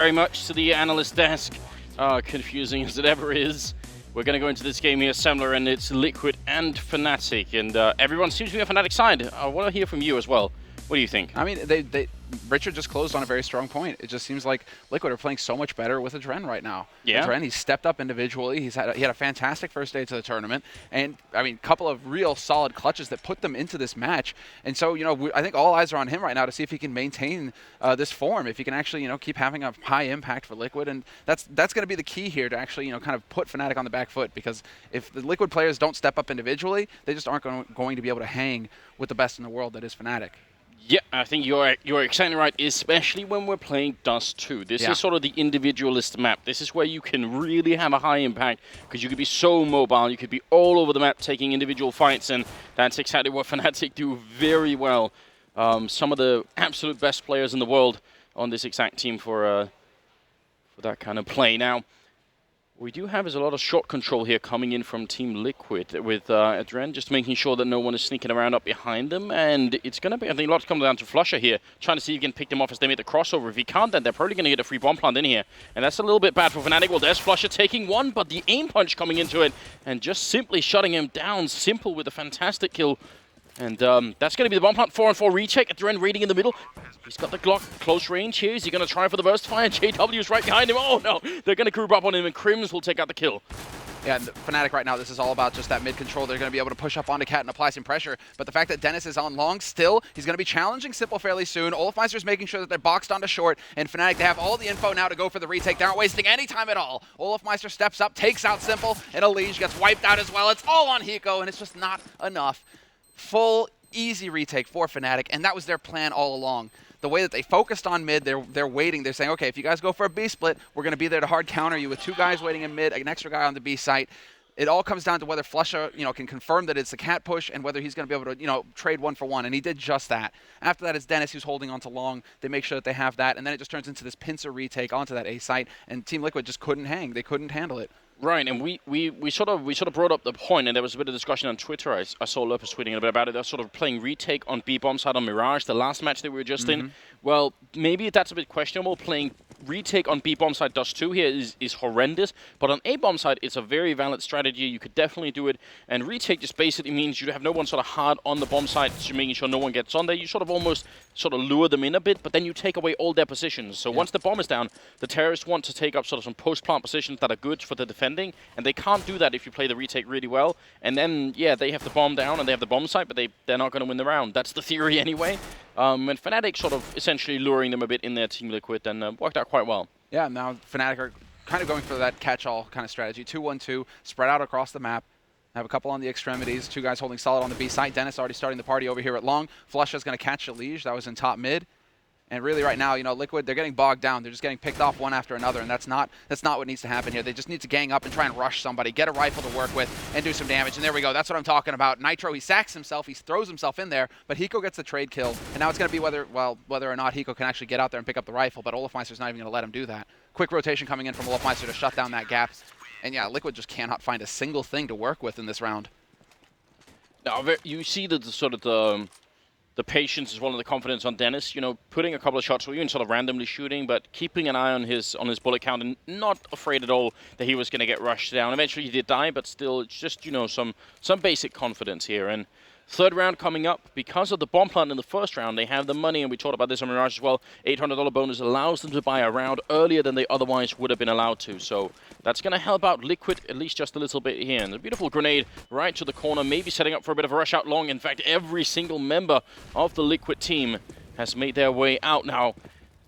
Very much to the analyst desk. Confusing as it ever is. We're going to go into this game here, Semmler, and it's Liquid and Fnatic, and everyone seems to be on Fnatic's side. I want to hear from you as well. What do you think? I mean, Richard just closed on a very strong point. It just seems like Liquid are playing so much better with Adren right now. Yeah. Adren, he's stepped up individually. He had a fantastic first day to the tournament, and I mean, a couple of real solid clutches that put them into this match. And so, I think all eyes are on him right now to see if he can maintain this form, if he can actually, keep having a high impact for Liquid. And that's going to be the key here to actually, kind of put Fnatic on the back foot, because if the Liquid players don't step up individually, they just aren't going to be able to hang with the best in the world that is Fnatic. Yeah, I think you're exactly right, especially when we're playing Dust2. This is sort of the individualist map. This is where you can really have a high impact, because you could be so mobile, you could be all over the map taking individual fights, and that's exactly what Fnatic do very well. Some of the absolute best players in the world on this exact team for that kind of play. Now, we do have a lot of shot control here coming in from Team Liquid with Adren, just making sure that no one is sneaking around up behind them. And it's going to be, I think, a lot comes down to Flusher here, trying to see if he can pick them off as they make the crossover. If he can't, then they're probably going to get a free bomb plant in here. And that's a little bit bad for Fnatic. Well, there's Flusher taking one, but the aim punch coming into it and just simply shutting him down. Simple with a fantastic kill. And that's going to be the bomb plant. 4-on-4 retake. Adren raiding in the middle. He's got the Glock close range here. Is he going to try for the burst fire? JW is right behind him. Oh no, they're going to group up on him, and Crims will take out the kill. Yeah, Fnatic right now, this is all about just that mid control. They're going to be able to push up onto Cat and apply some pressure. But the fact that Dennis is on long still, he's going to be challenging Simple fairly soon. Olofmeister's making sure that they're boxed onto short. And Fnatic, they have all the info now to go for the retake. They aren't wasting any time at all. Olofmeister steps up, takes out Simple, and Elige gets wiped out as well. It's all on Hiko, and it's just not enough. Full easy retake for Fnatic, and that was their plan all along. The way that they focused on mid, they're waiting. They're saying, okay, if you guys go for a B split, we're going to be there to hard counter you with two guys waiting in mid, an extra guy on the B site. It all comes down to whether Flusher, can confirm that it's a cat push, and whether he's going to be able to, trade one for one, and he did just that. After that, it's Dennis who's holding on to long. They make sure that they have that, and then it just turns into this pincer retake onto that A site, and Team Liquid just couldn't hang. They couldn't handle it. Right, and we sort of brought up the point, and there was a bit of discussion on Twitter. I saw Lopez tweeting a bit about it. They're sort of playing retake on B-bomb side on Mirage, the last match that we were just in. Well, maybe that's a bit questionable. Playing retake on B-bomb side Dust2 here is horrendous, but on A-bomb side, it's a very valid strategy. You could definitely do it, and retake just basically means you have no one sort of hard on the bomb side, so making sure no one gets on there. You sort of almost lure them in a bit, but then you take away all their positions. So once the bomb is down, the terrorists want to take up sort of some post-plant positions that are good for the defending, and they can't do that if you play the retake really well. And then, yeah, they have the bomb down and they have the bomb site, but they're not going to win the round. That's the theory anyway. And Fnatic sort of essentially luring them a bit in their Team Liquid, and worked out quite well. Yeah, now Fnatic are kind of going for that catch-all kind of strategy. 2-1-2, spread out across the map. Have a couple on the extremities, two guys holding solid on the B site. Dennis already starting the party over here at long. Flusha's going to catch Elige. That was in top mid. And really right now, Liquid, they're getting bogged down. They're just getting picked off one after another, and that's not what needs to happen here. They just need to gang up and try and rush somebody, get a rifle to work with, and do some damage. And there we go. That's what I'm talking about. Nitro, he sacks himself. He throws himself in there, but Hiko gets the trade kill. And now it's going to be whether or not Hiko can actually get out there and pick up the rifle, but Olofmeister's not even going to let him do that. Quick rotation coming in from Olofmeister to shut down that gap. And yeah, Liquid just cannot find a single thing to work with in this round. Now, you see the sort of the patience as well, and the confidence on Dennis, putting a couple of shots or even sort of randomly shooting, but keeping an eye on his bullet count and not afraid at all that he was going to get rushed down. Eventually he did die, but still it's just, some basic confidence here. And third round coming up, because of the bomb plant in the first round, they have the money, and we talked about this on Mirage as well. $800 bonus allows them to buy a round earlier than they otherwise would have been allowed to. So that's going to help out Liquid at least just a little bit here. And a beautiful grenade right to the corner, maybe setting up for a bit of a rush out long. In fact, every single member of the Liquid team has made their way out now.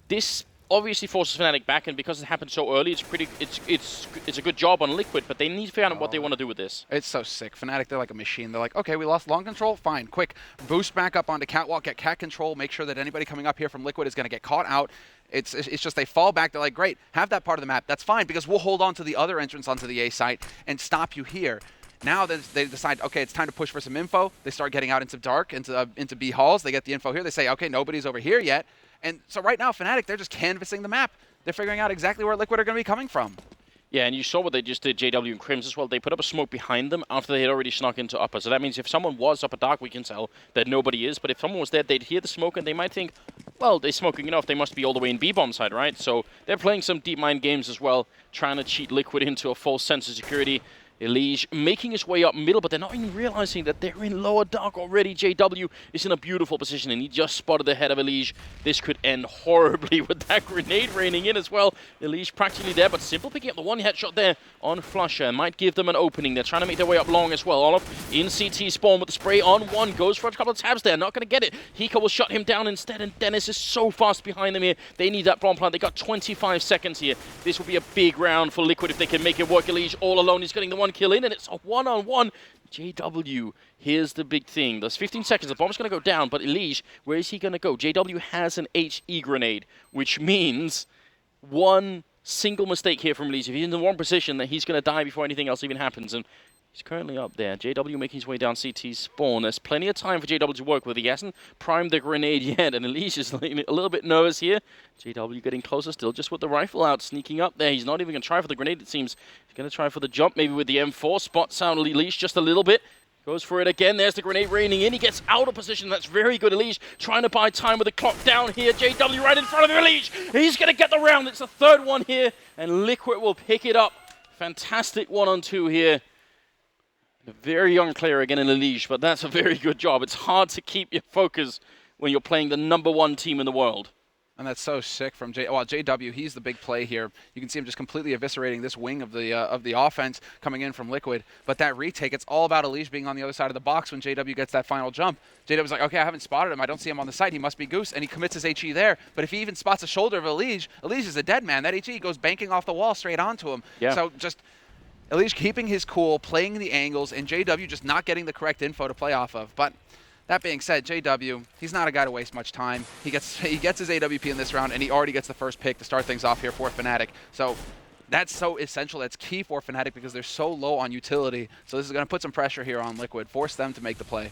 This obviously forces Fnatic back, and because it happened so early, it's a good job on Liquid, but they need to figure out what they want to do with this. It's so sick. Fnatic, they're like a machine. They're like, okay, we lost long control, fine, quick, boost back up onto catwalk, get cat control, make sure that anybody coming up here from Liquid is going to get caught out. It's just they fall back. They're like, great, have that part of the map. That's fine, because we'll hold on to the other entrance onto the A site and stop you here. Now they decide, okay, it's time to push for some info. They start getting out into dark, into B halls. They get the info here. They say, okay, nobody's over here yet. And so right now, Fnatic, they're just canvassing the map. They're figuring out exactly where Liquid are going to be coming from. Yeah, and you saw what they just did, JW and Crims as well. They put up a smoke behind them after they had already snuck into upper. So that means if someone was upper dark, we can tell that nobody is. But if someone was there, they'd hear the smoke and they might think, well, they're smoking enough. They must be all the way in B-bomb side, right? So they're playing some deep mind games as well, trying to cheat Liquid into a false sense of security. Elige making his way up middle, but they're not even realizing that they're in lower dark already. JW is in a beautiful position, and he just spotted the head of Elige. This could end horribly with that grenade raining in as well. Elige practically there, but Simple picking up the one headshot there on Flusher. Might give them an opening. They're trying to make their way up long as well. Olof in CT spawn with the spray on one. Goes for a couple of tabs there. Not going to get it. Hiko will shut him down instead, and Dennis is so fast behind them here. They need that bomb plant. They got 25 seconds here. This will be a big round for Liquid if they can make it work. Elige all alone. He's getting the one kill in, and it's a one-on-one. JW, here's the big thing. There's 15 seconds. The bomb's going to go down, but Elige, where is he going to go? JW has an HE grenade, which means one single mistake here from Elige. If he's in the wrong position, then he's going to die before anything else even happens. And he's currently up there. JW making his way down CT spawn. There's plenty of time for JW to work with. He hasn't primed the grenade yet, and Elige is a little bit nervous here. JW getting closer still, just with the rifle out, sneaking up there. He's not even going to try for the grenade, it seems. He's going to try for the jump, maybe with the M4. Spots out Elige just a little bit. Goes for it again. There's the grenade raining in. He gets out of position. That's very good. Elige trying to buy time with the clock down here. JW right in front of Elige. He's going to get the round. It's the third one here, and Liquid will pick it up. Fantastic 1-on-2 here. A very young player again in Elige, but that's a very good job. It's hard to keep your focus when you're playing the #1 team in the world. And that's so sick from JW. He's the big play here. You can see him just completely eviscerating this wing of the offense coming in from Liquid. But that retake, it's all about Elige being on the other side of the box when JW gets that final jump. JW's like, okay, I haven't spotted him. I don't see him on the side. He must be Goose. And he commits his HE there. But if he even spots the shoulder of Elige, Elige is a dead man. That HE goes banking off the wall straight onto him. Yeah. So just Elige keeping his cool, playing the angles, and JW just not getting the correct info to play off of. But that being said, JW, he's not a guy to waste much time. He gets his AWP in this round, and he already gets the first pick to start things off here for Fnatic. So that's so essential. That's key for Fnatic because they're so low on utility. So this is going to put some pressure here on Liquid, force them to make the play.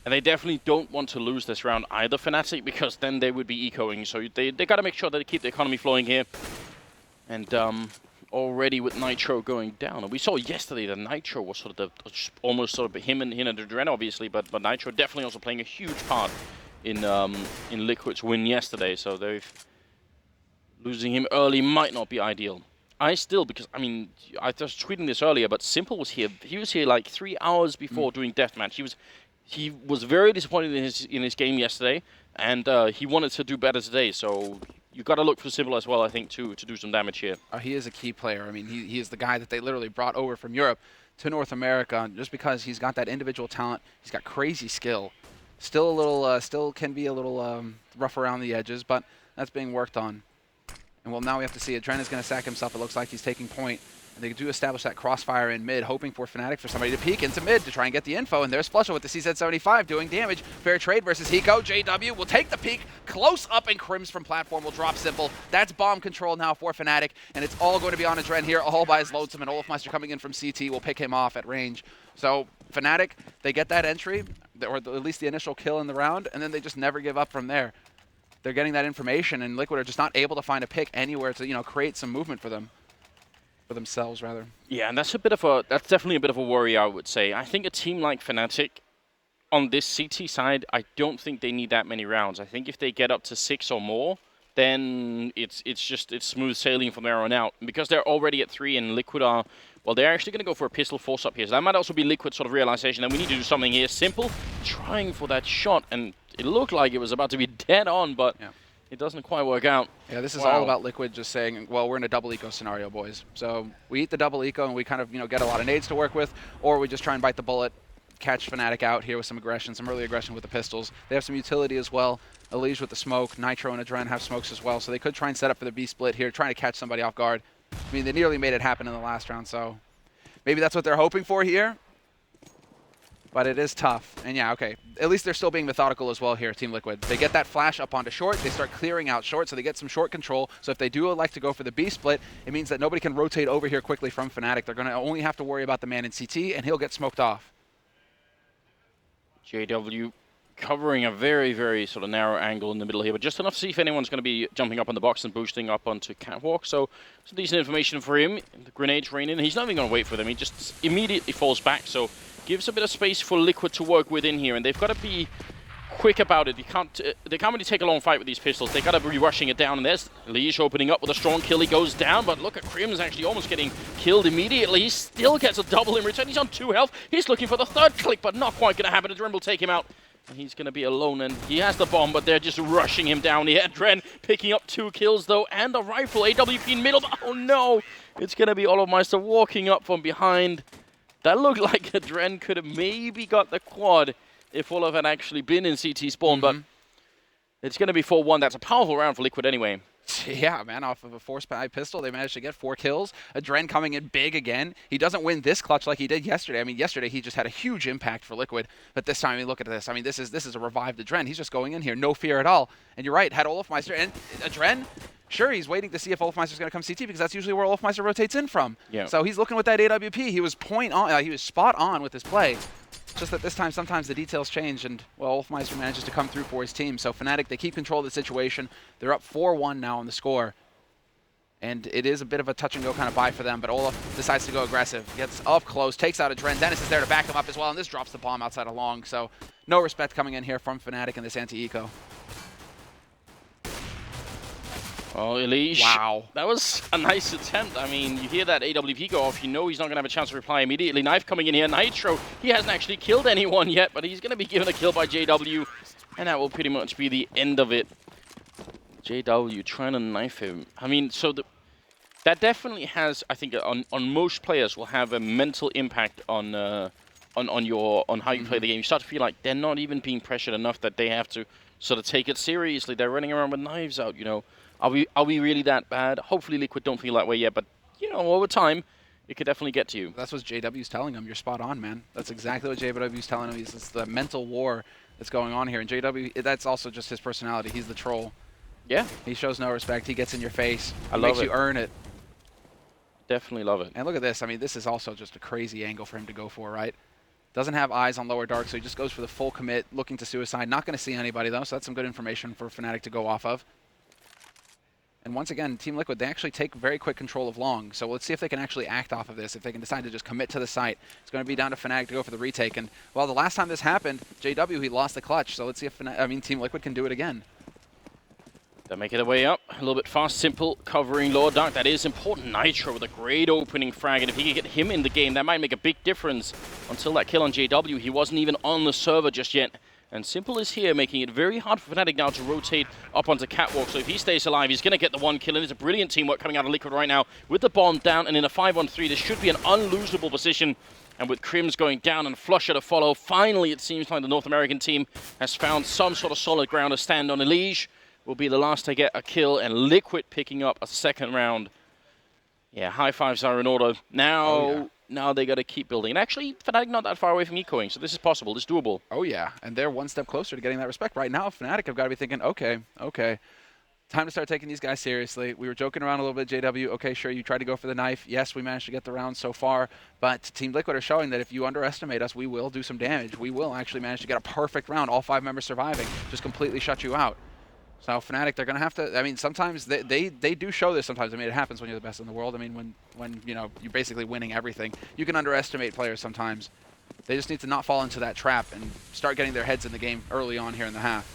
And they definitely don't want to lose this round either, Fnatic, because then they would be ecoing. So they got to make sure that they keep the economy flowing here. And already with Nitro going down, and we saw yesterday that Nitro was sort of almost sort of him and Dren obviously, but Nitro definitely also playing a huge part in Liquid's win yesterday. So losing him early might not be ideal. Because I mean, I was tweeting this earlier, but Simple was here. He was here like 3 hours before doing deathmatch. He was very disappointed in his game yesterday, and he wanted to do better today. So you got to look for Simple as well, I think, to do some damage here. He is a key player. I mean, he is the guy that they literally brought over from Europe to North America just because he's got that individual talent. He's got crazy skill. Still can be a little rough around the edges, but that's being worked on. And well, now we have to see it. Dren is going to sack himself. It looks like he's taking point. And they do establish that crossfire in mid, hoping for Fnatic for somebody to peek into mid to try and get the info. And there's Flusher with the CZ75 doing damage. Fair trade versus Hiko. JW will take the peek. Close up, and Crims from platform will drop Simple. That's bomb control now for Fnatic. And it's all going to be on a Dren here, all by his lonesome. And Olafmeister coming in from CT will pick him off at range. So Fnatic, they get that entry, or at least the initial kill in the round, and then they just never give up from there. They're getting that information, and Liquid are just not able to find a pick anywhere to create some movement for them. For themselves, rather. Yeah, and that's definitely a bit of a worry, I would say. I think a team like Fnatic, on this CT side, I don't think they need that many rounds. I think if they get up to 6 or more, then it's smooth sailing from there on out. And because they're already at 3 and Liquid are, well, they're actually going to go for a pistol force up here. So that might also be Liquid's sort of realization that we need to do something here. Simple, trying for that shot, and it looked like it was about to be dead on, but yeah, it doesn't quite work out. Yeah, this is all about Liquid just saying, well, we're in a double eco scenario, boys. So we eat the double eco and we kind of, get a lot of nades to work with, or we just try and bite the bullet, catch Fnatic out here with some aggression, some early aggression with the pistols. They have some utility as well. Elige with the smoke, Nitro and Adren have smokes as well, so they could try and set up for the B split here, trying to catch somebody off guard. I mean, they nearly made it happen in the last round, so maybe that's what they're hoping for here. But it is tough. And yeah, okay. At least they're still being methodical as well here, Team Liquid. They get that flash up onto short. They start clearing out short, so they get some short control. So if they do elect to go for the B split, it means that nobody can rotate over here quickly from Fnatic. They're going to only have to worry about the man in CT, and he'll get smoked off. JW covering a very, very sort of narrow angle in the middle here, but just enough to see if anyone's going to be jumping up on the box and boosting up onto Catwalk. So some decent information for him. The grenades rain in. He's not even going to wait for them. He just immediately falls back. So gives a bit of space for Liquid to work within here, and they've got to be quick about it. They can't really take a long fight with these pistols. They gotta be rushing it down. And there's Leash opening up with a strong kill. He goes down, but look at Crim's actually almost getting killed immediately. He still gets a double in return. He's on 2 health. He's looking for the 3rd click, but not quite gonna happen. Adren will take him out. And he's gonna be alone, and he has the bomb, but they're just rushing him down here. Adren picking up 2 kills though, and a rifle. AWP in middle. Oh no! It's gonna be Olofmeister walking up from behind. That looked like Adren could have maybe got the quad if Olaf had actually been in CT spawn, but it's going to be 4-1. That's a powerful round for Liquid anyway. Yeah, man, off of a 4-spy pistol, they managed to get 4 kills. Adren coming in big again. He doesn't win this clutch like he did yesterday. I mean, yesterday he just had a huge impact for Liquid, but this time, I mean, look at this. I mean, this is a revived Adren. He's just going in here, no fear at all. And you're right, had Olofmeister and Adren, sure, he's waiting to see if Olofmeister's going to come CT because that's usually where Olofmeister rotates in from. Yeah. So he's looking with that AWP. He was he was spot on with his play. Just that this time, sometimes the details change, and, well, Olofmeister manages to come through for his team. So Fnatic, they keep control of the situation. They're up 4-1 now on the score. And it is a bit of a touch-and-go kind of buy for them, but Olaf decides to go aggressive. Gets up close, takes out Adren. Dennis is there to back him up as well, and this drops the bomb outside of long. So no respect coming in here from Fnatic in this anti-eco. Oh, Elish. Wow. That was a nice attempt. I mean, you hear that AWP go off, you know he's not going to have a chance to reply immediately. Knife coming in here. Nitro, he hasn't actually killed anyone yet, but he's going to be given a kill by JW, and that will pretty much be the end of it. JW trying to knife him. I mean, so that definitely has, I think, on most players will have a mental impact on how you play the game. You start to feel like they're not even being pressured enough that they have to sort of take it seriously. They're running around with knives out, you know. Are we really that bad? Hopefully Liquid don't feel that way yet, but, you know, over time, it could definitely get to you. That's what JW's telling him. You're spot on, man. That's exactly what JW's telling him. It's the mental war that's going on here. And JW, that's also just his personality. He's the troll. Yeah. He shows no respect. He gets in your face. He makes you earn it. Definitely love it. And look at this. I mean, this is also just a crazy angle for him to go for, right? Doesn't have eyes on lower dark, so he just goes for the full commit, looking to suicide. Not going to see anybody, though, so that's some good information for Fnatic to go off of. And once again, Team Liquid, they actually take very quick control of long. So let's see if they can actually act off of this, if they can decide to just commit to the site. It's going to be down to Fnatic to go for the retake. And, well, the last time this happened, JW, he lost the clutch. So let's see if Team Liquid can do it again. They're making their way up. A little bit fast, simple, covering lower dark. That is important. Nitro with a great opening frag. And if he can get him in the game, that might make a big difference. Until that kill on JW, he wasn't even on the server just yet. And Simple is here, making it very hard for Fnatic now to rotate up onto Catwalk. So if he stays alive, he's going to get the 1 kill. And it's a brilliant teamwork coming out of Liquid right now with the bomb down. And in a 5-on-3, this should be an unlosable position. And with Crims going down and Flusher to follow, finally it seems like the North American team has found some sort of solid ground to stand on. Elige will be the last to get a kill, and Liquid picking up a 2nd round. Yeah, high fives are in order. Now they got to keep building. And actually, Fnatic not that far away from ecoing, so this is possible. This is doable. Oh, yeah. And they're one step closer to getting that respect. Right now, Fnatic have got to be thinking, okay, time to start taking these guys seriously. We were joking around a little bit, JW. Okay, sure, you tried to go for the knife. Yes, we managed to get the round so far. But Team Liquid are showing that if you underestimate us, we will do some damage. We will actually manage to get a perfect round, all 5 members surviving, just completely shut you out. So Fnatic, they're going to have to, I mean, sometimes they do show this sometimes. I mean, it happens when you're the best in the world. I mean, when you know, you're basically winning everything. You can underestimate players sometimes. They just need to not fall into that trap and start getting their heads in the game early on here in the half.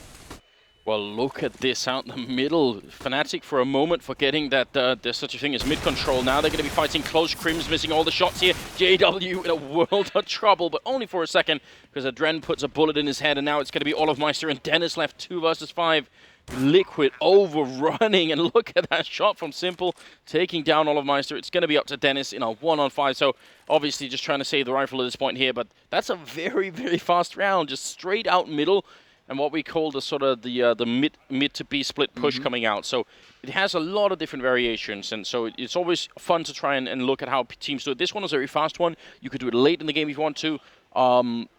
Well, look at this out in the middle. Fnatic for a moment forgetting that there's such a thing as mid-control. Now they're going to be fighting close. Crim's missing all the shots here. JW in a world of trouble, but only for a second because Adren puts a bullet in his head, and now it's going to be Olofmeister and Dennis left 2 versus 5. Liquid overrunning, and look at that shot from Simple taking down Olofmeister. It's going to be up to Dennis in a 1-on-5, so obviously just trying to save the rifle at this point here, but that's a very, very fast round, just straight out middle, and what we call the sort of the mid to B split push coming out. So it has a lot of different variations, and so it's always fun to try and look at how teams do it. This one is a very fast one. You could do it late in the game if you want to.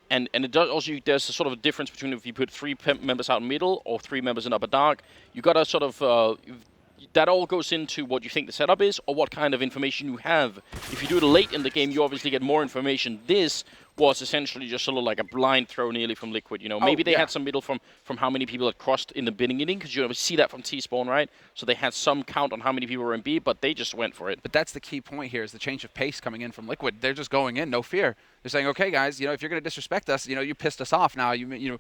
And it does also, there's a sort of a difference between if you put 3 members out middle or 3 members in upper dark. You got to sort of, that all goes into what you think the setup is or what kind of information you have. If you do it late in the game, you obviously get more information. This was essentially just sort of like a blind throw nearly from Liquid. You know, maybe they had some middle from how many people had crossed in the beginning, because you see that from T-Spawn, right? So they had some count on how many people were in B, but they just went for it. But that's the key point here, is the change of pace coming in from Liquid. They're just going in, no fear. They're saying, okay, guys, you know, if you're going to disrespect us, you know, you pissed us off now. You know,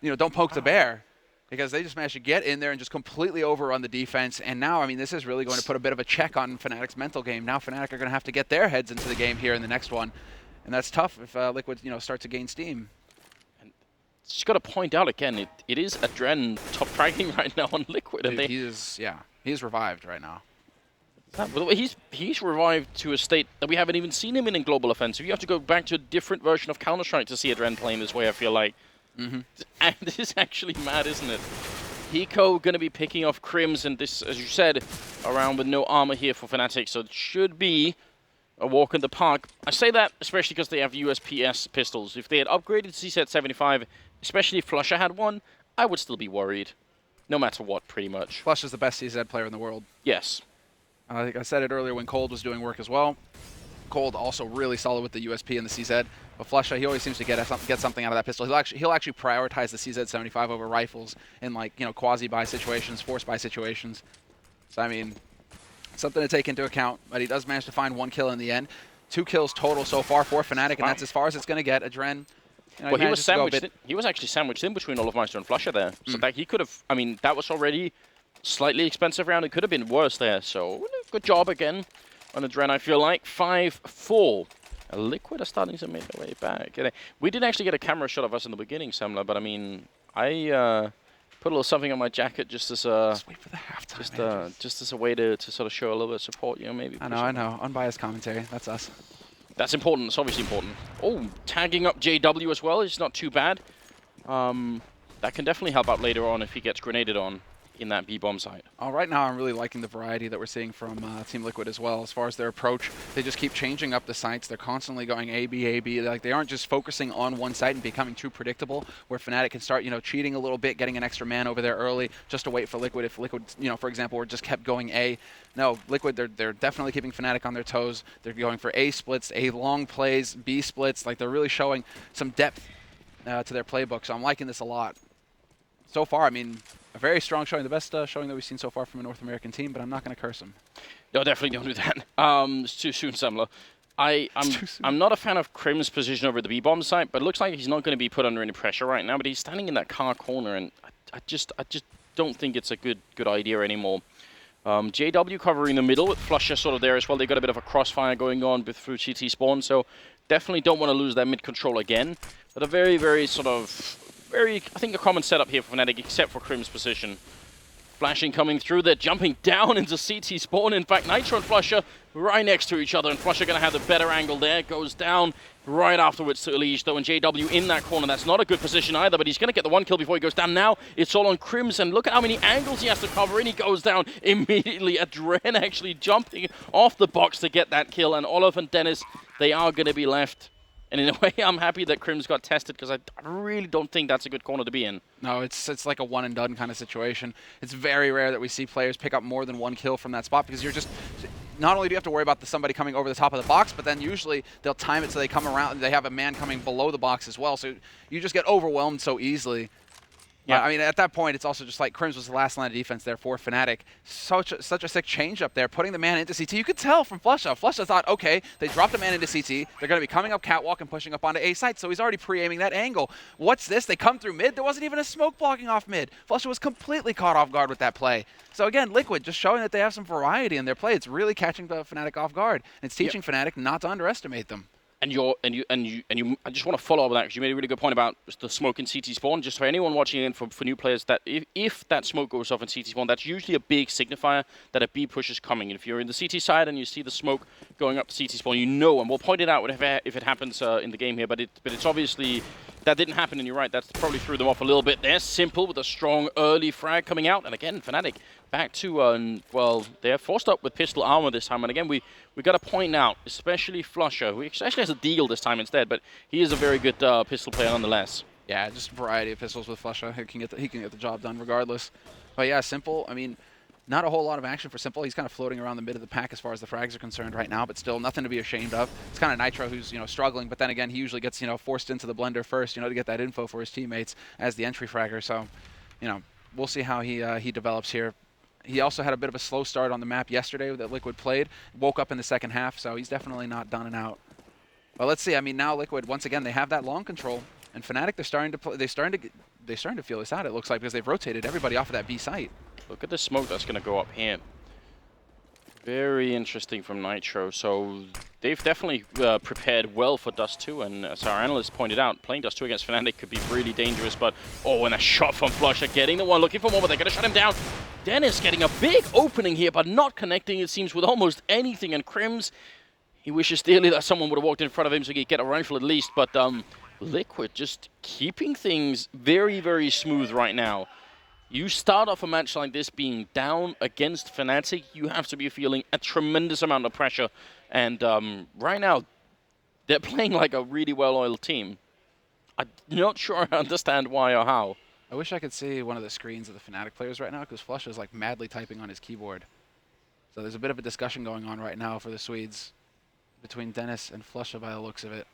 don't poke the bear. Because they just managed to get in there and just completely overrun the defense. And now, I mean, this is really going to put a bit of a check on Fnatic's mental game. Now Fnatic are going to have to get their heads into the game here in the next one. And that's tough if Liquid, start to gain steam. And just got to point out again, it is Adren top fragging right now on Liquid. Dude, he's revived right now. He's revived to a state that we haven't even seen him in Global Offensive. You have to go back to a different version of Counter-Strike to see Adren playing this way, I feel like. And this is actually mad, isn't it? Hiko going to be picking off Crims, and this, as you said, around with no armor here for Fnatic, so it should be a walk in the park. I say that especially because they have USPS pistols. If they had upgraded to CZ 75, especially if Flusha had one, I would still be worried. No matter what, pretty much. Flush is the best CZ player in the world. Yes. I think I said it earlier when Cold was doing work as well. Cold also really solid with the USP and the CZ. But Flusha, he always seems to get something out of that pistol. He'll actually prioritize the CZ75 over rifles in quasi-buy situations, force buy situations. So I mean, something to take into account. But he does manage to find 1 kill in the end. 2 kills total so far for Fnatic, and that's as far as it's going to get. Adren. Well, he was sandwiched. He was actually sandwiched in between Olofmeister and Flusha there. So that he could have. I mean, that was already slightly expensive round. It could have been worse there. So good job again on Adren. I feel like 5-4. Liquid are starting to make their way back. We didn't actually get a camera shot of us in the beginning, Semmler, but I mean, I put a little something on my jacket just as a just wait for the halftime. Just as a way to sort of show a little bit of support, maybe. I know. Unbiased commentary. That's us. That's important. It's obviously important. Oh, tagging up JW as well is not too bad. That can definitely help out later on if he gets grenaded on in that B-bomb site. Right now, I'm really liking the variety that we're seeing from Team Liquid as well. As far as their approach, they just keep changing up the sites. They're constantly going A, B, A, B. Like, they aren't just focusing on one site and becoming too predictable, where Fnatic can start, cheating a little bit, getting an extra man over there early, just to wait for Liquid. If Liquid, for example, were just kept going A. No, Liquid, they're definitely keeping Fnatic on their toes. They're going for A splits, A long plays, B splits. Like, they're really showing some depth to their playbook. So I'm liking this a lot. So far, I mean, a very strong showing, the best showing that we've seen so far from a North American team, but I'm not going to curse them. No, definitely don't do that. It's too soon, Semmler. I'm not a fan of Crim's position over the B-bomb site, but it looks like he's not going to be put under any pressure right now, but he's standing in that car corner, and I just don't think it's a good idea anymore. JW covering the middle with Flusha sort of there as well. They've got a bit of a crossfire going on through CT spawn, so definitely don't want to lose that mid control again. But a very, very sort of I think a common setup here for Fnatic, except for Crim's position. Flashing coming through, they're jumping down into CT spawn. In fact, Nitro and Flusha right next to each other, and Flusha going to have the better angle there. Goes down right afterwards to Elige, though, and JW in that corner. That's not a good position either, but he's going to get the 1 kill before he goes down. Now it's all on Crims, and look at how many angles he has to cover, and he goes down immediately. Adren actually jumping off the box to get that kill, and Olof and Dennis, they are going to be left. And in a way, I'm happy that Crims got tested, because I really don't think that's a good corner to be in. No, it's like a one-and-done kind of situation. It's very rare that we see players pick up more than 1 kill from that spot, because you're just... Not only do you have to worry about somebody coming over the top of the box, but then usually they'll time it so they come around, they have a man coming below the box as well, so you just get overwhelmed so easily. Yeah, I mean, at that point, it's also just like Crims was the last line of defense there for Fnatic. Such a sick change up there, putting the man into CT. You could tell from Flusha. Flusha thought, okay, they dropped the man into CT. They're going to be coming up catwalk and pushing up onto A site, so he's already pre-aiming that angle. What's this? They come through mid. There wasn't even a smoke blocking off mid. Flusha was completely caught off guard with that play. So again, Liquid just showing that they have some variety in their play. It's really catching the Fnatic off guard. And it's teaching Fnatic not to underestimate them. I just want to follow up with that, because you made a really good point about the smoke in CT spawn. Just for anyone watching in, for new players, that if that smoke goes off in CT spawn, that's usually a big signifier that a B push is coming. And if you're in the CT side and you see the smoke going up to CT spawn, you know, and we'll point it out if it happens in the game here. But it's obviously that didn't happen, and you're right. That's probably threw them off a little bit there. Simple with a strong early frag coming out, and again, Fnatic back to well, they're forced up with pistol armor this time. And again, we got to point out, especially Flusha, who actually has a deagle this time instead, but he is a very good pistol player nonetheless. Yeah, just a variety of pistols with Flusha. He can get the job done regardless. But yeah, Simple, I mean, not a whole lot of action for Simple. He's kind of floating around the mid of the pack as far as the frags are concerned right now, but still nothing to be ashamed of. It's kind of Nitro who's, struggling, but then again, he usually gets, forced into the blender first, to get that info for his teammates as the entry fragger. So, we'll see how he develops here. He also had a bit of a slow start on the map yesterday that Liquid played. Woke up in the second half, so he's definitely not done and out. But let's see. I mean, now Liquid, once again, they have that long control. And Fnatic, they're starting to they're starting to feel this out, it looks like, because they've rotated everybody off of that B site. Look at the smoke that's going to go up here. Very interesting from Nitro. So they've definitely prepared well for Dust2, and as our analyst pointed out, playing Dust2 against Fnatic could be really dangerous, but oh, and a shot from Flusha, getting the one, looking for more, but they're going to shut him down. Dennis getting a big opening here, but not connecting, it seems, with almost anything, and Crims, he wishes dearly that someone would have walked in front of him so he could get a rifle at least, but Liquid just keeping things very, very smooth right now. You start off a match like this being down against Fnatic, you have to be feeling a tremendous amount of pressure. And right now, they're playing like a really well-oiled team. I'm not sure I understand why or how. I wish I could see one of the screens of the Fnatic players right now, because Flusha is like madly typing on his keyboard. So there's a bit of a discussion going on right now for the Swedes between Dennis and Flusha by the looks of it.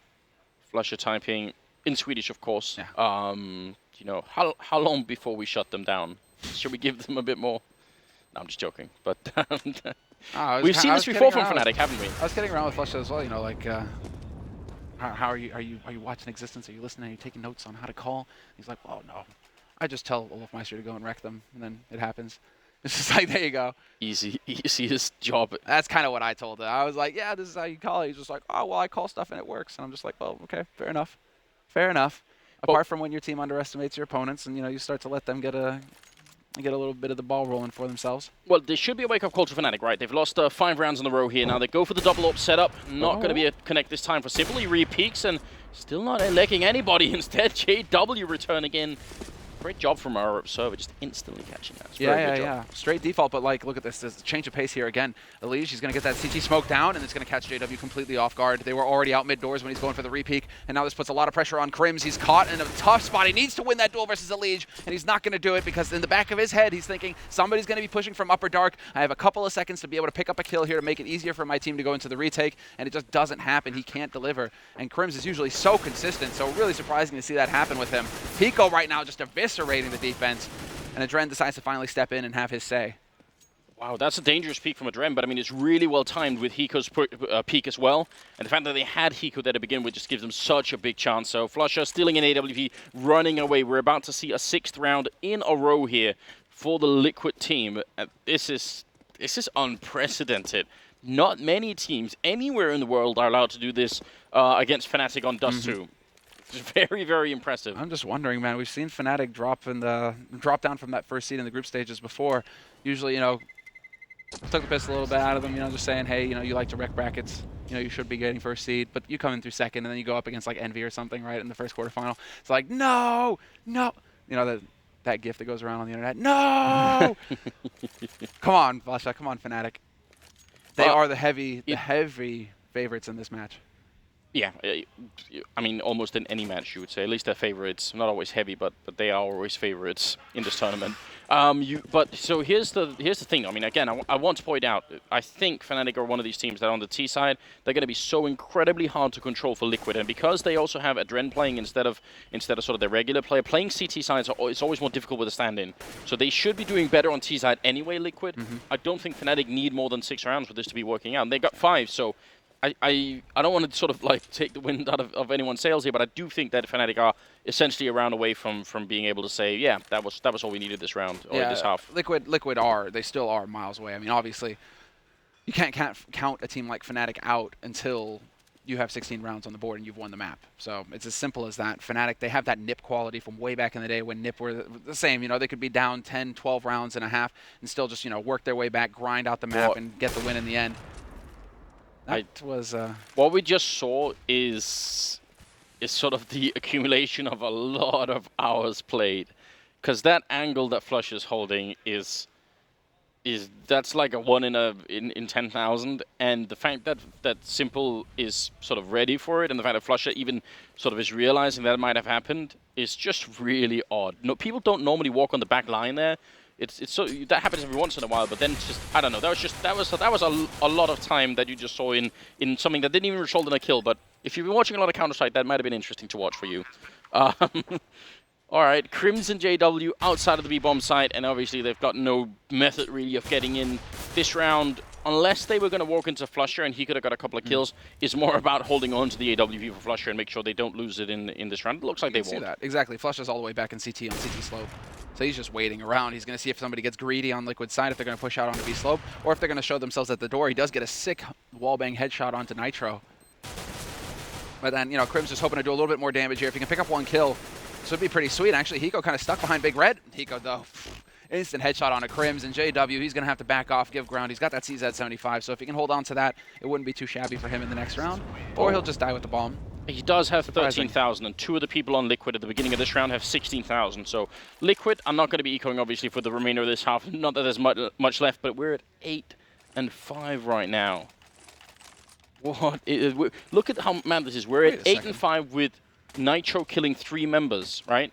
Flusha typing in Swedish, of course. Yeah. You know, how long before we shut them down? Should we give them a bit more? No, I'm just joking. But we've seen this before from Fnatic, haven't we? I was kidding around with Flusha as well. You know, like, how are you? Are you watching Existence? Are you listening? Are you taking notes on how to call? He's like, oh no, I just tell Olofmeister to go and wreck them, and then it happens. It's just like, there you go. Easiest job. That's kind of what I told him. I was like, yeah, this is how you call it. He's just like, oh well, I call stuff and it works. And I'm just like, well, okay, fair enough. Fair enough. Apart from when your team underestimates your opponents and, you know, you start to let them get a little bit of the ball rolling for themselves. Well, there should be a wake-up call to Fnatic, right? They've lost 5 rounds in a row here. Now they go for the double up setup. Not going to be a connect this time for Simply. Re-peaks and still not electing anybody. Instead, JW return again. Great job from our observer, just instantly catching that. Yeah. Straight default, but like, look at this. There's a change of pace here again. Elige, he's going to get that CT smoke down, and it's going to catch JW completely off guard. They were already out mid-doors when he's going for the re-peak, and now this puts a lot of pressure on Crims. He's caught in a tough spot. He needs to win that duel versus Elige, and he's not going to do it because in the back of his head, he's thinking, somebody's going to be pushing from upper dark. I have a couple of seconds to be able to pick up a kill here to make it easier for my team to go into the retake, and it just doesn't happen. He can't deliver, and Crims is usually so consistent, so really surprising to see that happen with him. Pico right now just eviscerating the defense. And Adren decides to finally step in and have his say. Wow, that's a dangerous peak from Adren, but I mean, it's really well timed with Hiko's peak as well. And the fact that they had Hiko there to begin with just gives them such a big chance. So Flusha stealing an AWP, running away. We're about to see a 6th round in a row here for the Liquid team. This is unprecedented. Not many teams anywhere in the world are allowed to do this against Fnatic on Dust2. It's very, very impressive. I'm just wondering, man. We've seen Fnatic drop down from that first seed in the group stages before. Usually, you know, took the piss a little bit out of them. You know, just saying, hey, you know, you like to wreck brackets. You know, you should be getting first seed, but you come in through second, and then you go up against like Envy or something, right, in the first quarterfinal. It's like, no. You know that GIF that goes around on the internet. No. Come on, Flusha. Come on, Fnatic. They are the heavy favorites in this match. Yeah, I mean, almost in any match, you would say. At least they're favorites. Not always heavy, but they are always favorites in this tournament. So here's the thing. I mean, again, I want to point out, I think Fnatic are one of these teams that on the T side, they're going to be so incredibly hard to control for Liquid. And because they also have Adren playing instead of sort of their regular player, playing CT side is always more difficult with a stand-in. So they should be doing better on T side anyway, Liquid. I don't think Fnatic need more than 6 rounds for this to be working out. And they got 5, so I don't want to sort of like take the wind out of anyone's sails here, but I do think that Fnatic are essentially a round away from being able to say, yeah, that was all we needed this round or this half. Liquid they still are miles away. I mean, obviously, you can't count a team like Fnatic out until you have 16 rounds on the board and you've won the map. So it's as simple as that. Fnatic, they have that NIP quality from way back in the day when NIP were the same. You know, they could be down 10, 12 rounds and a half and still just, you know, work their way back, grind out the map, and get the win in the end. That was what we just saw is sort of the accumulation of a lot of hours played, because that angle that Flush is holding is that's like a 1 in 10,000, and the fact that Simple is sort of ready for it, and the fact that Flusher even sort of is realizing that it might have happened is just really odd. No, people don't normally walk on the back line there. It's so that happens every once in a while, but then it's just, I don't know. That was a lot of time that you just saw in something that didn't even result in a kill. But if you've been watching a lot of Counter-Strike, that might have been interesting to watch for you. All right, Crimson JW outside of the B-bomb site, and obviously they've got no method really of getting in this round unless they were going to walk into Flusher and he could have got a couple of kills, is more about holding on to the AWP for Flusher and make sure they don't lose it in this round. It looks like they won't. That. Exactly. Flusher's all the way back in CT on CT slope. So he's just waiting around. He's going to see if somebody gets greedy on Liquid's side, if they're going to push out onto B slope, or if they're going to show themselves at the door. He does get a sick wallbang headshot onto Nitro. But then, you know, Crim's just hoping to do a little bit more damage here. If he can pick up one kill, this would be pretty sweet. Actually, Hiko kind of stuck behind Big Red. Hiko, though, instant headshot onto Crims. And JW, he's going to have to back off, give ground. He's got that CZ75, so if he can hold on to that, it wouldn't be too shabby for him in the next round. Or he'll just die with the bomb. He does have 13,000, and 2 of the people on Liquid at the beginning of this round have 16,000. So Liquid, I'm not going to be ecoing, obviously, for the remainder of this half. Not that there's much left, but we're at 8 and 5 right now. What? Look at how mad this is. We're at 8 and 5 with Nitro killing 3 members, right?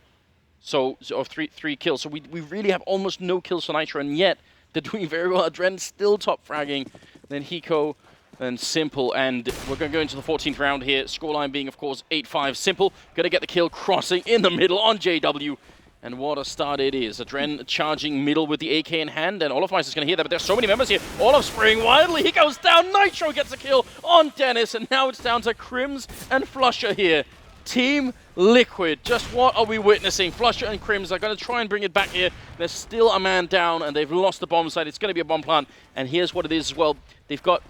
So three kills. So we really have almost no kills for Nitro, and yet they're doing very well. Adren's still top fragging. Then Hiko, then Simple, and we're going to go into the 14th round here. Scoreline being, of course, 8-5. Simple going to get the kill, crossing in the middle on JW. And what a start it is. Adren charging middle with the AK in hand, and Olofmeister's going to hear that, but there's so many members here. Olaf spraying wildly. He goes down. Nitro gets a kill on Dennis, and now it's down to Crims and Flusher here. Team Liquid. Just what are we witnessing? Flusher and Crims are going to try and bring it back here. There's still a man down, and they've lost the bomb site. It's going to be a bomb plant, and here's what it is as well. They've got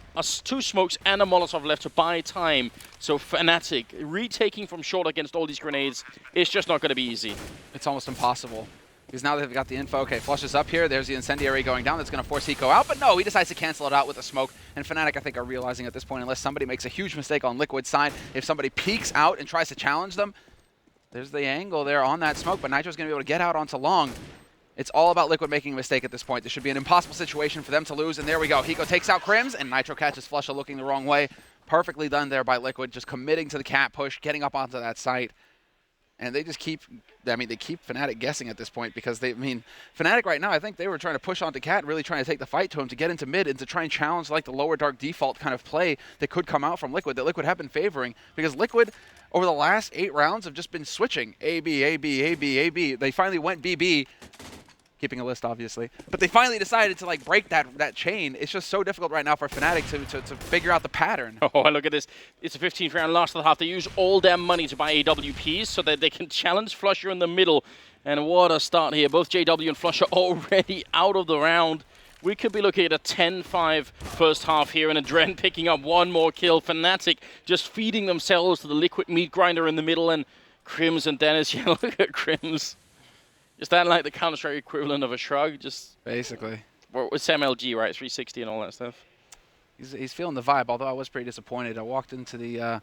2 smokes and a Molotov left to buy time. So Fnatic, retaking from short against all these grenades, it's just not going to be easy. It's almost impossible. Because now they've got the info. Okay, Flush is up here. There's the incendiary going down. That's going to force Hiko out. But no, he decides to cancel it out with a smoke. And Fnatic, I think, are realizing at this point, unless somebody makes a huge mistake on Liquid's side, if somebody peeks out and tries to challenge them, there's the angle there on that smoke. But Nitro's going to be able to get out onto Long. It's all about Liquid making a mistake at this point. This should be an impossible situation for them to lose. And there we go. Hiko takes out Crims, and Nitro catches Flusha looking the wrong way. Perfectly done there by Liquid, just committing to the cat push, getting up onto that site. And they just keep, they keep Fnatic guessing at this point because Fnatic right now, I think they were trying to push onto Cat, really trying to take the fight to him to get into mid and to try and challenge like the lower dark default kind of play that could come out from Liquid, that Liquid have been favoring. Because Liquid, over the last 8 rounds, have just been switching A, B, A, B, A, B, A, B. They finally went BB. Keeping a list, obviously. But they finally decided to like break that chain. It's just so difficult right now for Fnatic to figure out the pattern. Oh, look at this. It's a 15th round, last of the half. They use all their money to buy AWPs so that they can challenge Flusher in the middle. And what a start here. Both JW and Flusher already out of the round. We could be looking at a 10-5 first half here, and Adren picking up one more kill. Fnatic just feeding themselves to the Liquid meat grinder in the middle, and Crims and Dennis. Yeah, look at Crims. Is that like the Counter-Strike equivalent of a shrug? Just basically. It's MLG, right? 360 and all that stuff. He's feeling the vibe, although I was pretty disappointed. I walked into the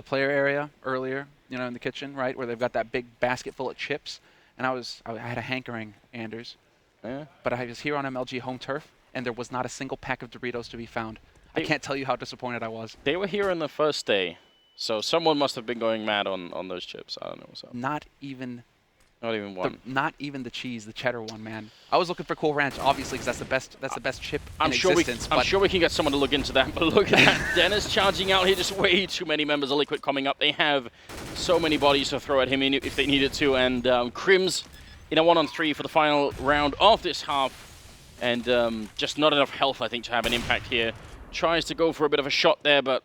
player area earlier, you know, in the kitchen, right, where they've got that big basket full of chips, and I had a hankering, Anders. Yeah. But I was here on MLG home turf, and there was not a single pack of Doritos to be found. I can't tell you how disappointed I was. They were here on the first day, so someone must have been going mad on those chips. I don't know what's up. Not even one. Not even the cheese, the cheddar one, man. I was looking for Cool Ranch, obviously, because that's the best chip in existence. I'm sure we can get someone to look into that. But look at that, Dennis charging out here. Just way too many members of Liquid coming up. They have so many bodies to throw at him if they needed to. And Crims in a 1-on-3 for the final round of this half. And just not enough health, I think, to have an impact here. Tries to go for a bit of a shot there, but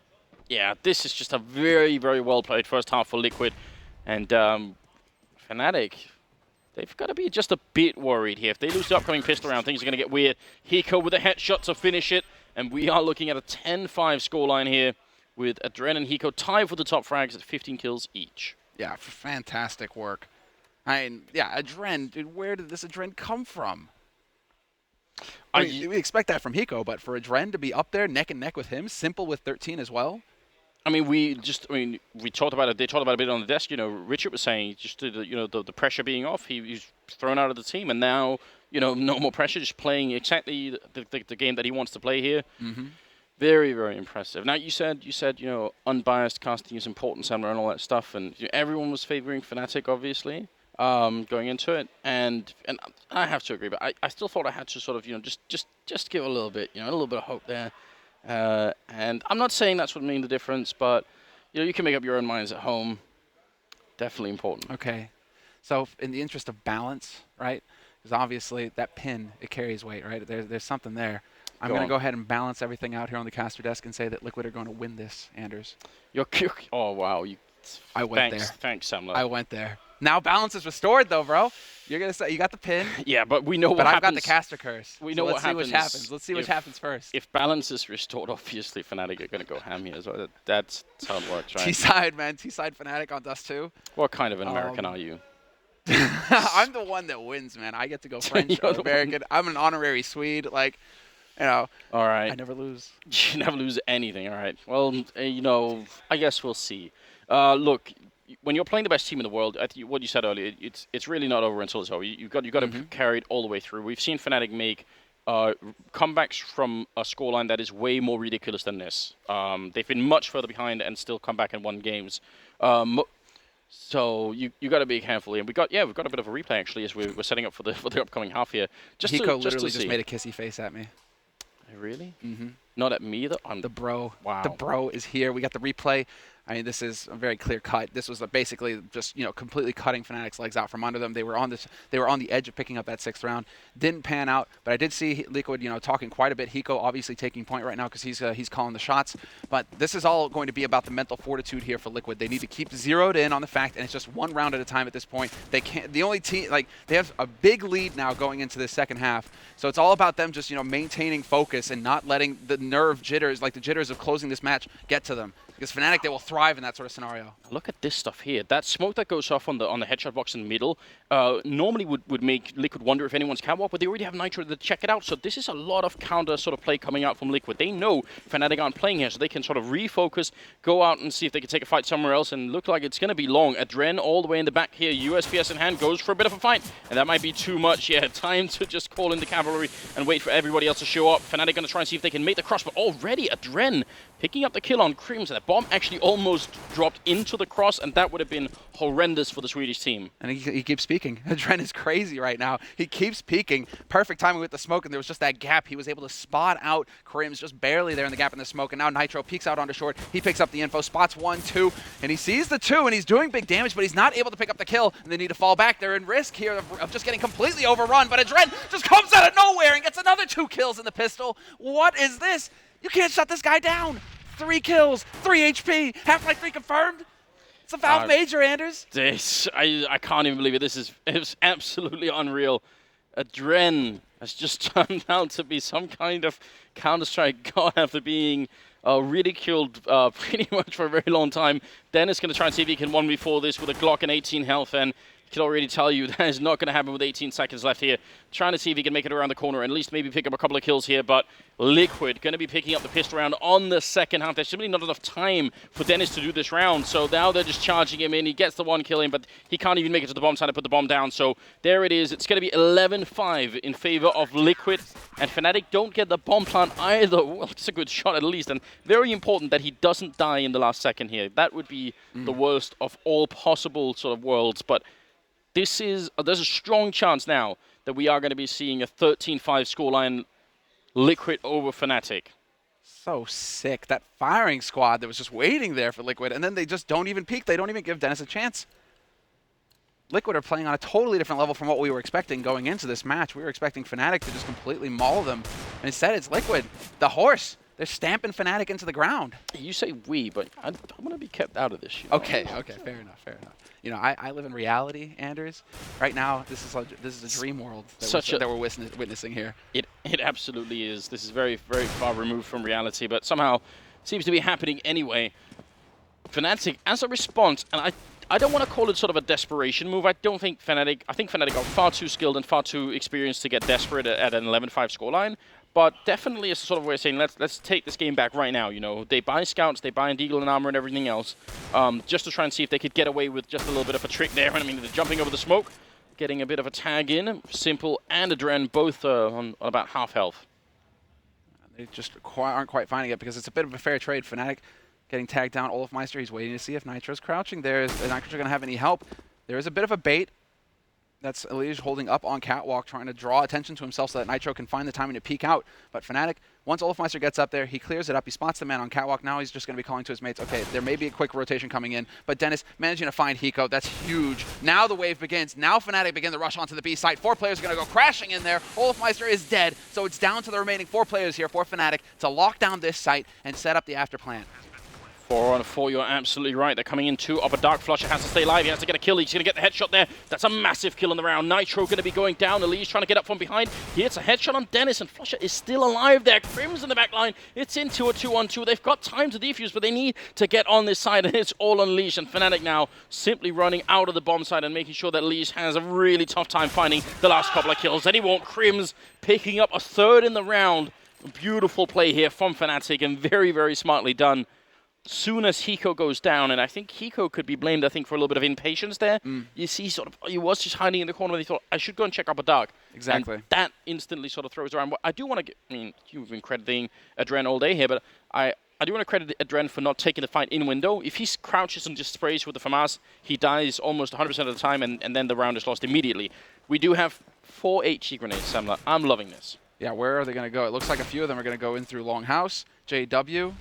yeah, this is just a very, very well played first half for Liquid. And Fnatic, they've got to be just a bit worried here. If they lose the upcoming pistol round, things are going to get weird. Hiko with a headshot to finish it, and we are looking at a 10-5 scoreline here with Adren and Hiko tied for the top frags at 15 kills each. Yeah, fantastic work. I mean, yeah, Adren, dude, where did this Adren come from? I mean, we expect that from Hiko, but for Adren to be up there neck and neck with him, Simple with 13 as well. I mean, we talked about it. They talked about it a bit on the desk. You know, Richard was saying just the pressure being off. He's thrown out of the team, and now no more pressure. Just playing exactly the game that he wants to play here. Mm-hmm. Very, very impressive. Now you said unbiased casting is important, Semmler, and all that stuff, and everyone was favoring Fnatic, obviously, going into it, and I have to agree. But I still thought I had to sort of just give a little bit a little bit of hope there. And I'm not saying that's what made the difference, but you can make up your own minds at home. Definitely important. Okay, so in the interest of balance, right? Because obviously that pin, it carries weight, right? There's something there. I'm going to go ahead and balance everything out here on the caster desk and say that Liquid are going to win this, Anders. Oh, wow. I went there. Thanks, Semmler. I went there. Now balance is restored, though, bro. You're going to say you got the pin. Yeah, but we know what happens. happens. But I've got the caster curse. We know what happens. Let's see what happens first. If balance is restored, obviously Fnatic are going to go ham here as well. That's how it works, right? T-side, man. T-side Fnatic on Dust2. What kind of an American are you? I'm the one that wins, man. I get to go French or American. I'm an honorary Swede. Like, you know. All right. I never lose. You never lose anything. All right. Well, you know, I guess we'll see. Look, when you're playing the best team in the world, what you said earlier, it's really not over until it's over. You've got to carry it all the way through. We've seen Fnatic make comebacks from a scoreline that is way more ridiculous than this. They've been much further behind and still come back and won games. So you got to be careful here. We've got a bit of a replay actually as we're setting up for the upcoming half here. Hiko literally just made a kissy face at me. Really? Mm-hmm. Not at me though. The bro. Wow. The bro is here. We got the replay. I mean, this is a very clear cut. This was basically just, completely cutting Fnatic's legs out from under them. They were on the edge of picking up that 6th round. Didn't pan out, but I did see Liquid, talking quite a bit. Hiko obviously taking point right now because he's calling the shots. But this is all going to be about the mental fortitude here for Liquid. They need to keep zeroed in on the fact, and it's just one round at a time at this point. They can't. The only team, they have a big lead now going into the second half. So it's all about them just, maintaining focus and not letting the nerve jitters, like the jitters of closing this match, get to them. Because Fnatic, they will thrive in that sort of scenario. Look at this stuff here. That smoke that goes off on the headshot box in the middle normally would make Liquid wonder if anyone's catwalk, but they already have Nitro to check it out. So this is a lot of counter sort of play coming out from Liquid. They know Fnatic aren't playing here, so they can sort of refocus, go out and see if they can take a fight somewhere else, and look like it's going to be long. Adren all the way in the back here. USPS in hand goes for a bit of a fight, and that might be too much. Yeah, time to just call in the cavalry and wait for everybody else to show up. Fnatic going to try and see if they can make the cross, but already Adren picking up the kill on Crims. That bomb actually almost dropped into the cross, and that would have been horrendous for the Swedish team. And he keeps peeking. Adren is crazy right now. He keeps peeking. Perfect timing with the smoke, and there was just that gap. He was able to spot out Crims just barely there in the gap in the smoke, and now Nitro peeks out onto short. He picks up the info, spots 1, 2, and he sees the 2, and he's doing big damage, but he's not able to pick up the kill, and they need to fall back. They're in risk here of just getting completely overrun, but Adren just comes out of nowhere and gets another 2 kills in the pistol. What is this? You can't shut this guy down. 3 kills, 3 HP, Half-Life 3 confirmed. It's a Valve major, Anders. I can't even believe it. It's absolutely unreal. Adren has just turned out to be some kind of Counter-Strike god after being ridiculed pretty much for a very long time. Dennis going to try and see if he can 1v4 this with a Glock and 18 health, and I can already tell you that is not going to happen with 18 seconds left here. Trying to see if he can make it around the corner and at least maybe pick up a couple of kills here, but Liquid going to be picking up the pistol round on the second half. There's simply not enough time for Dennis to do this round, so now they're just charging him in. He gets the 1 kill in, but he can't even make it to the bomb side to put the bomb down, so there it is. It's going to be 11-5 in favor of Liquid, and Fnatic don't get the bomb plant either. Well, it's a good shot at least, and very important that he doesn't die in the last second here. That would be the worst of all possible sort of worlds, but there's a strong chance now that we are going to be seeing a 13-5 scoreline, Liquid over Fnatic. So sick. That firing squad that was just waiting there for Liquid, and then they just don't even peek. They don't even give Dennis a chance. Liquid are playing on a totally different level from what we were expecting going into this match. We were expecting Fnatic to just completely maul them. And instead, it's Liquid, the horse. They're stamping Fnatic into the ground. You say we, but I want to be kept out of this. Okay, fair enough, fair enough. I live in reality, Anders. Right now, this is a dream world that we're witnessing here. It absolutely is. This is very, very far removed from reality, but somehow seems to be happening anyway. Fnatic, as a response, and I don't want to call it sort of a desperation move. I think Fnatic are far too skilled and far too experienced to get desperate at an 11-5 scoreline. But definitely it's a sort of way of saying, let's take this game back right now. They buy scouts, they buy Deagle and armor and everything else, just to try and see if they could get away with just a little bit of a trick there. And I mean, they're jumping over the smoke, getting a bit of a tag in. Simple and Adren both on about half health. They just aren't quite finding it because it's a bit of a fair trade. Fnatic getting tagged down. Olafmeister, he's waiting to see if Nitro's crouching there. Is Nitro going to have any help? There is a bit of a bait. That's Elige holding up on Catwalk, trying to draw attention to himself so that Nitro can find the timing to peek out. But Fnatic, once Olofmeister gets up there, he clears it up. He spots the man on Catwalk. Now he's just going to be calling to his mates, okay, there may be a quick rotation coming in. But Dennis managing to find Hiko. That's huge. Now the wave begins. Now Fnatic begin the rush onto the B site. 4 players are going to go crashing in there. Olofmeister is dead. So it's down to the remaining 4 players here for Fnatic to lock down this site and set up the after plan. 4 on 4, you're absolutely right. They're coming in 2 up a Dark. Flusher has to stay alive. He has to get a kill. He's going to get the headshot there. That's a massive kill in the round. Nitro going to be going down. Elise trying to get up from behind. He hits a headshot on Dennis, and Flusher is still alive there. Crims in the back line. It's into a 2-on-2. They've got time to defuse, but they need to get on this side, and it's all on Leash. And Fnatic now simply running out of the bomb side and making sure that Leash has a really tough time finding the last couple of kills. Then he won't. Crims picking up a 3rd in the round. Beautiful play here from Fnatic, and very, very smartly done. Soon as Hiko goes down, and I think Hiko could be blamed, I think, for a little bit of impatience there. You see, sort of, he was just hiding in the corner, and he thought, I should go and check up a Dark. Exactly. And that instantly sort of throws around. I do want to get, I mean, you've been crediting Adren all day here, but I do want to credit Adren for not taking the fight in window. If he crouches and just sprays with the FAMAS, he dies almost 100% of the time, and then the round is lost immediately. We do have 4 HE grenades, Semmler. I'm loving this. Yeah, where are they going to go? It looks like a few of them are going to go in through Longhouse. JW.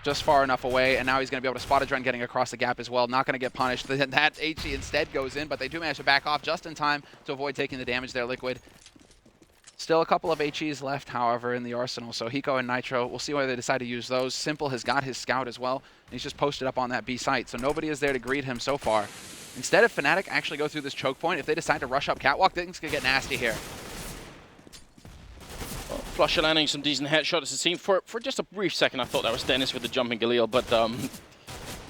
Just far enough away, and now he's going to be able to spot Adren getting across the gap as well. Not going to get punished. That HE instead goes in, but they do manage to back off just in time to avoid taking the damage there, Liquid. Still a couple of HEs left, however, in the arsenal. So Hiko and Nitro, we'll see whether they decide to use those. Simple has got his scout as well, and he's just posted up on that B site, so nobody is there to greet him so far. Instead of Fnatic actually go through this choke point, if they decide to rush up Catwalk, things could get nasty here. Flusher landing some decent headshots, it seemed. For just a brief second, I thought that was Dennis with the jumping Galil, but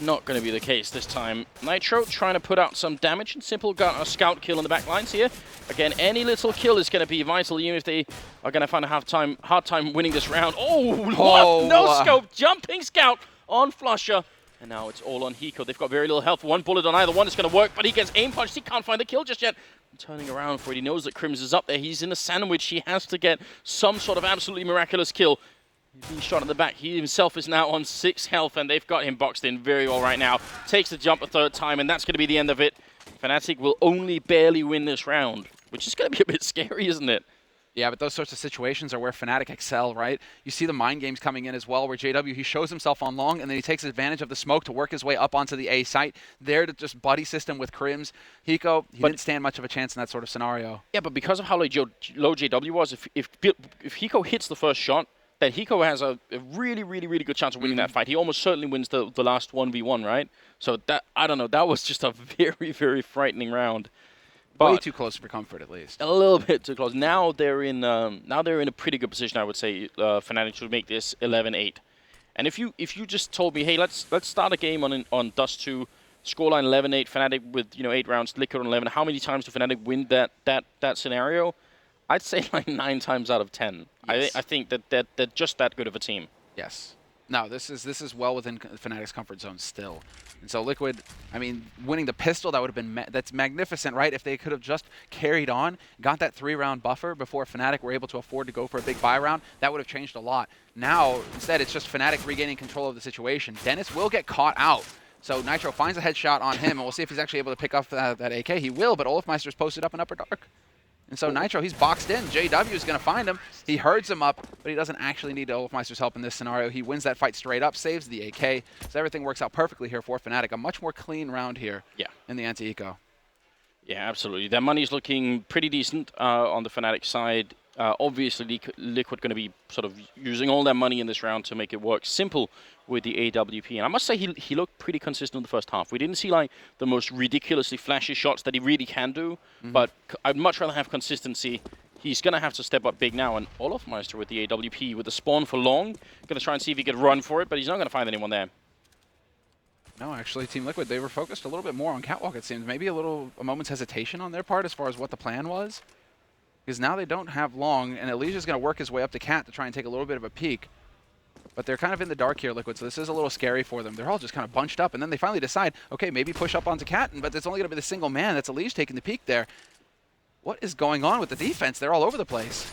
not going to be the case this time. Nitro trying to put out some damage, and Simple got a scout kill in the back lines here. Again, any little kill is going to be vital, even if they are going to find a hard time winning this round. Oh, what? No scope, jumping scout on Flusher. And now it's all on Hiko. They've got very little health. 1 bullet on either one is going to work, but he gets aim punched. He can't find the kill just yet. Turning around for it. He knows that Crims is up there. He's in a sandwich. He has to get some sort of absolutely miraculous kill. He's being shot in the back. He himself is now on 6 health, and they've got him boxed in very well right now. Takes the jump a 3rd time, and that's going to be the end of it. Fnatic will only barely win this round, which is going to be a bit scary, isn't it? Yeah, but those sorts of situations are where Fnatic excel, right? You see the mind games coming in as well, where JW, he shows himself on long, and then he takes advantage of the smoke to work his way up onto the A site. There to just buddy system with Crims. Hiko, he didn't stand much of a chance in that sort of scenario. Yeah, but because of how low JW was, if Hiko hits the first shot, then Hiko has a really, really, really good chance of winning that fight. He almost certainly wins the last 1v1, right? So that, I don't know, that was just a very, very frightening round. But way too close for comfort, at least. A little bit too close. Now they're in a pretty good position, I would say. Fnatic should make this 11-8. And if you just told me, hey, let's start a game on Dust2, scoreline 11-8, Fnatic with 8 rounds, Liquid on 11. How many times do Fnatic win that scenario? I'd say like 9 times out of 10. Yes. I think that they're just that good of a team. Yes. No, this is well within Fnatic's comfort zone still. And so Liquid, I mean, winning the pistol, that would have been that's magnificent, right? If they could have just carried on, got that 3-round buffer before Fnatic were able to afford to go for a big buy round, that would have changed a lot. Now, instead, it's just Fnatic regaining control of the situation. Dennis will get caught out. So Nitro finds a headshot on him, and we'll see if he's actually able to pick up that AK. He will, but Olofmeister's posted up in Upper Dark. And so Nitro, he's boxed in. JW is going to find him. He herds him up, but he doesn't actually need Olofmeister's help in this scenario. He wins that fight straight up, saves the AK. So everything works out perfectly here for Fnatic. A much more clean round here in the anti-eco. Yeah, absolutely. Their money's looking pretty decent on the Fnatic side. Obviously, Liquid going to be sort of using all their money in this round to make it work. Simple with the AWP. And I must say, he looked pretty consistent in the first half. We didn't see like the most ridiculously flashy shots that he really can do, but I'd much rather have consistency. He's going to have to step up big now, and Olofmeister with the AWP, with the spawn for long, going to try and see if he could run for it, but he's not going to find anyone there. No, actually, Team Liquid, they were focused a little bit more on Catwalk, it seems. Maybe a moment's hesitation on their part as far as what the plan was. Because now they don't have long, and Elysia's going to work his way up to Cat to try and take a little bit of a peek. But they're kind of in the dark here, Liquid, so this is a little scary for them. They're all just kind of bunched up, and then they finally decide, okay, maybe push up onto Cat, but it's only going to be the single man. That's Elysia taking the peek there. What is going on with the defense? They're all over the place.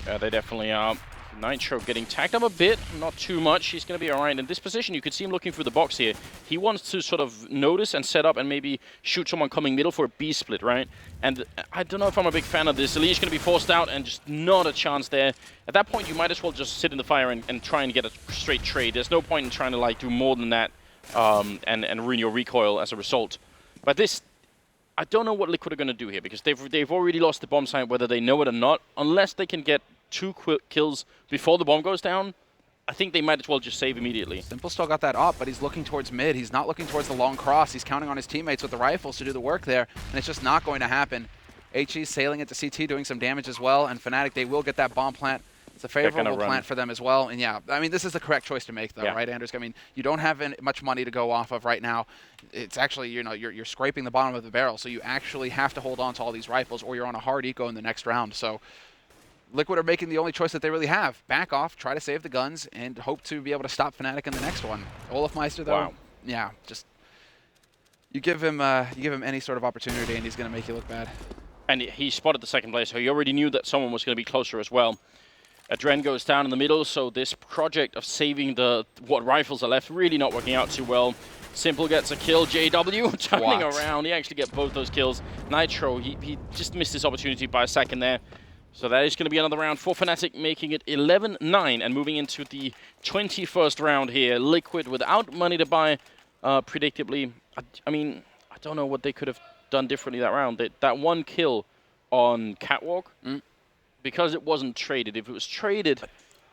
Yeah, they definitely are. Nitro getting tagged up a bit, not too much. He's going to be alright. In this position, you could see him looking through the box here. He wants to sort of notice and set up and maybe shoot someone coming middle for a B split, right? And I don't know if I'm a big fan of this. Elite's going to be forced out and just not a chance there. At that point, you might as well just sit in the fire and try and get a straight trade. There's no point in trying to like do more than that and ruin your recoil as a result. But this, I don't know what Liquid are going to do here because they've already lost the bomb site, whether they know it or not. Unless they can get 2 quick kills before the bomb goes down, I think they might as well just save immediately. Simple still got that up, but he's looking towards mid. He's not looking towards the long cross. He's counting on his teammates with the rifles to do the work there, and it's just not going to happen. HE's sailing into CT, doing some damage as well, and Fnatic, they will get that bomb plant. It's a favorable plant for them as well. And yeah, I mean, this is the correct choice to make, though, right, Anders? I mean, you don't have much money to go off of right now. It's actually, you know, you're scraping the bottom of the barrel, so you actually have to hold on to all these rifles, or you're on a hard eco in the next round. So Liquid are making the only choice that they really have. Back off, try to save the guns, and hope to be able to stop Fnatic in the next one. Olafmeister, though, yeah, just you give him any sort of opportunity, and he's going to make you look bad. And he spotted the second place, so he already knew that someone was going to be closer as well. Adren goes down in the middle, so this project of saving what rifles are left really not working out too well. Simple gets a kill. JW turning around. He actually gets both those kills. Nitro, he just missed his opportunity by a second there. So that is going to be another round for Fnatic, making it 11-9 and moving into the 21st round here. Liquid without money to buy, predictably. I mean, I don't know what they could have done differently that round. That one kill on Catwalk, because it wasn't traded. If it was traded,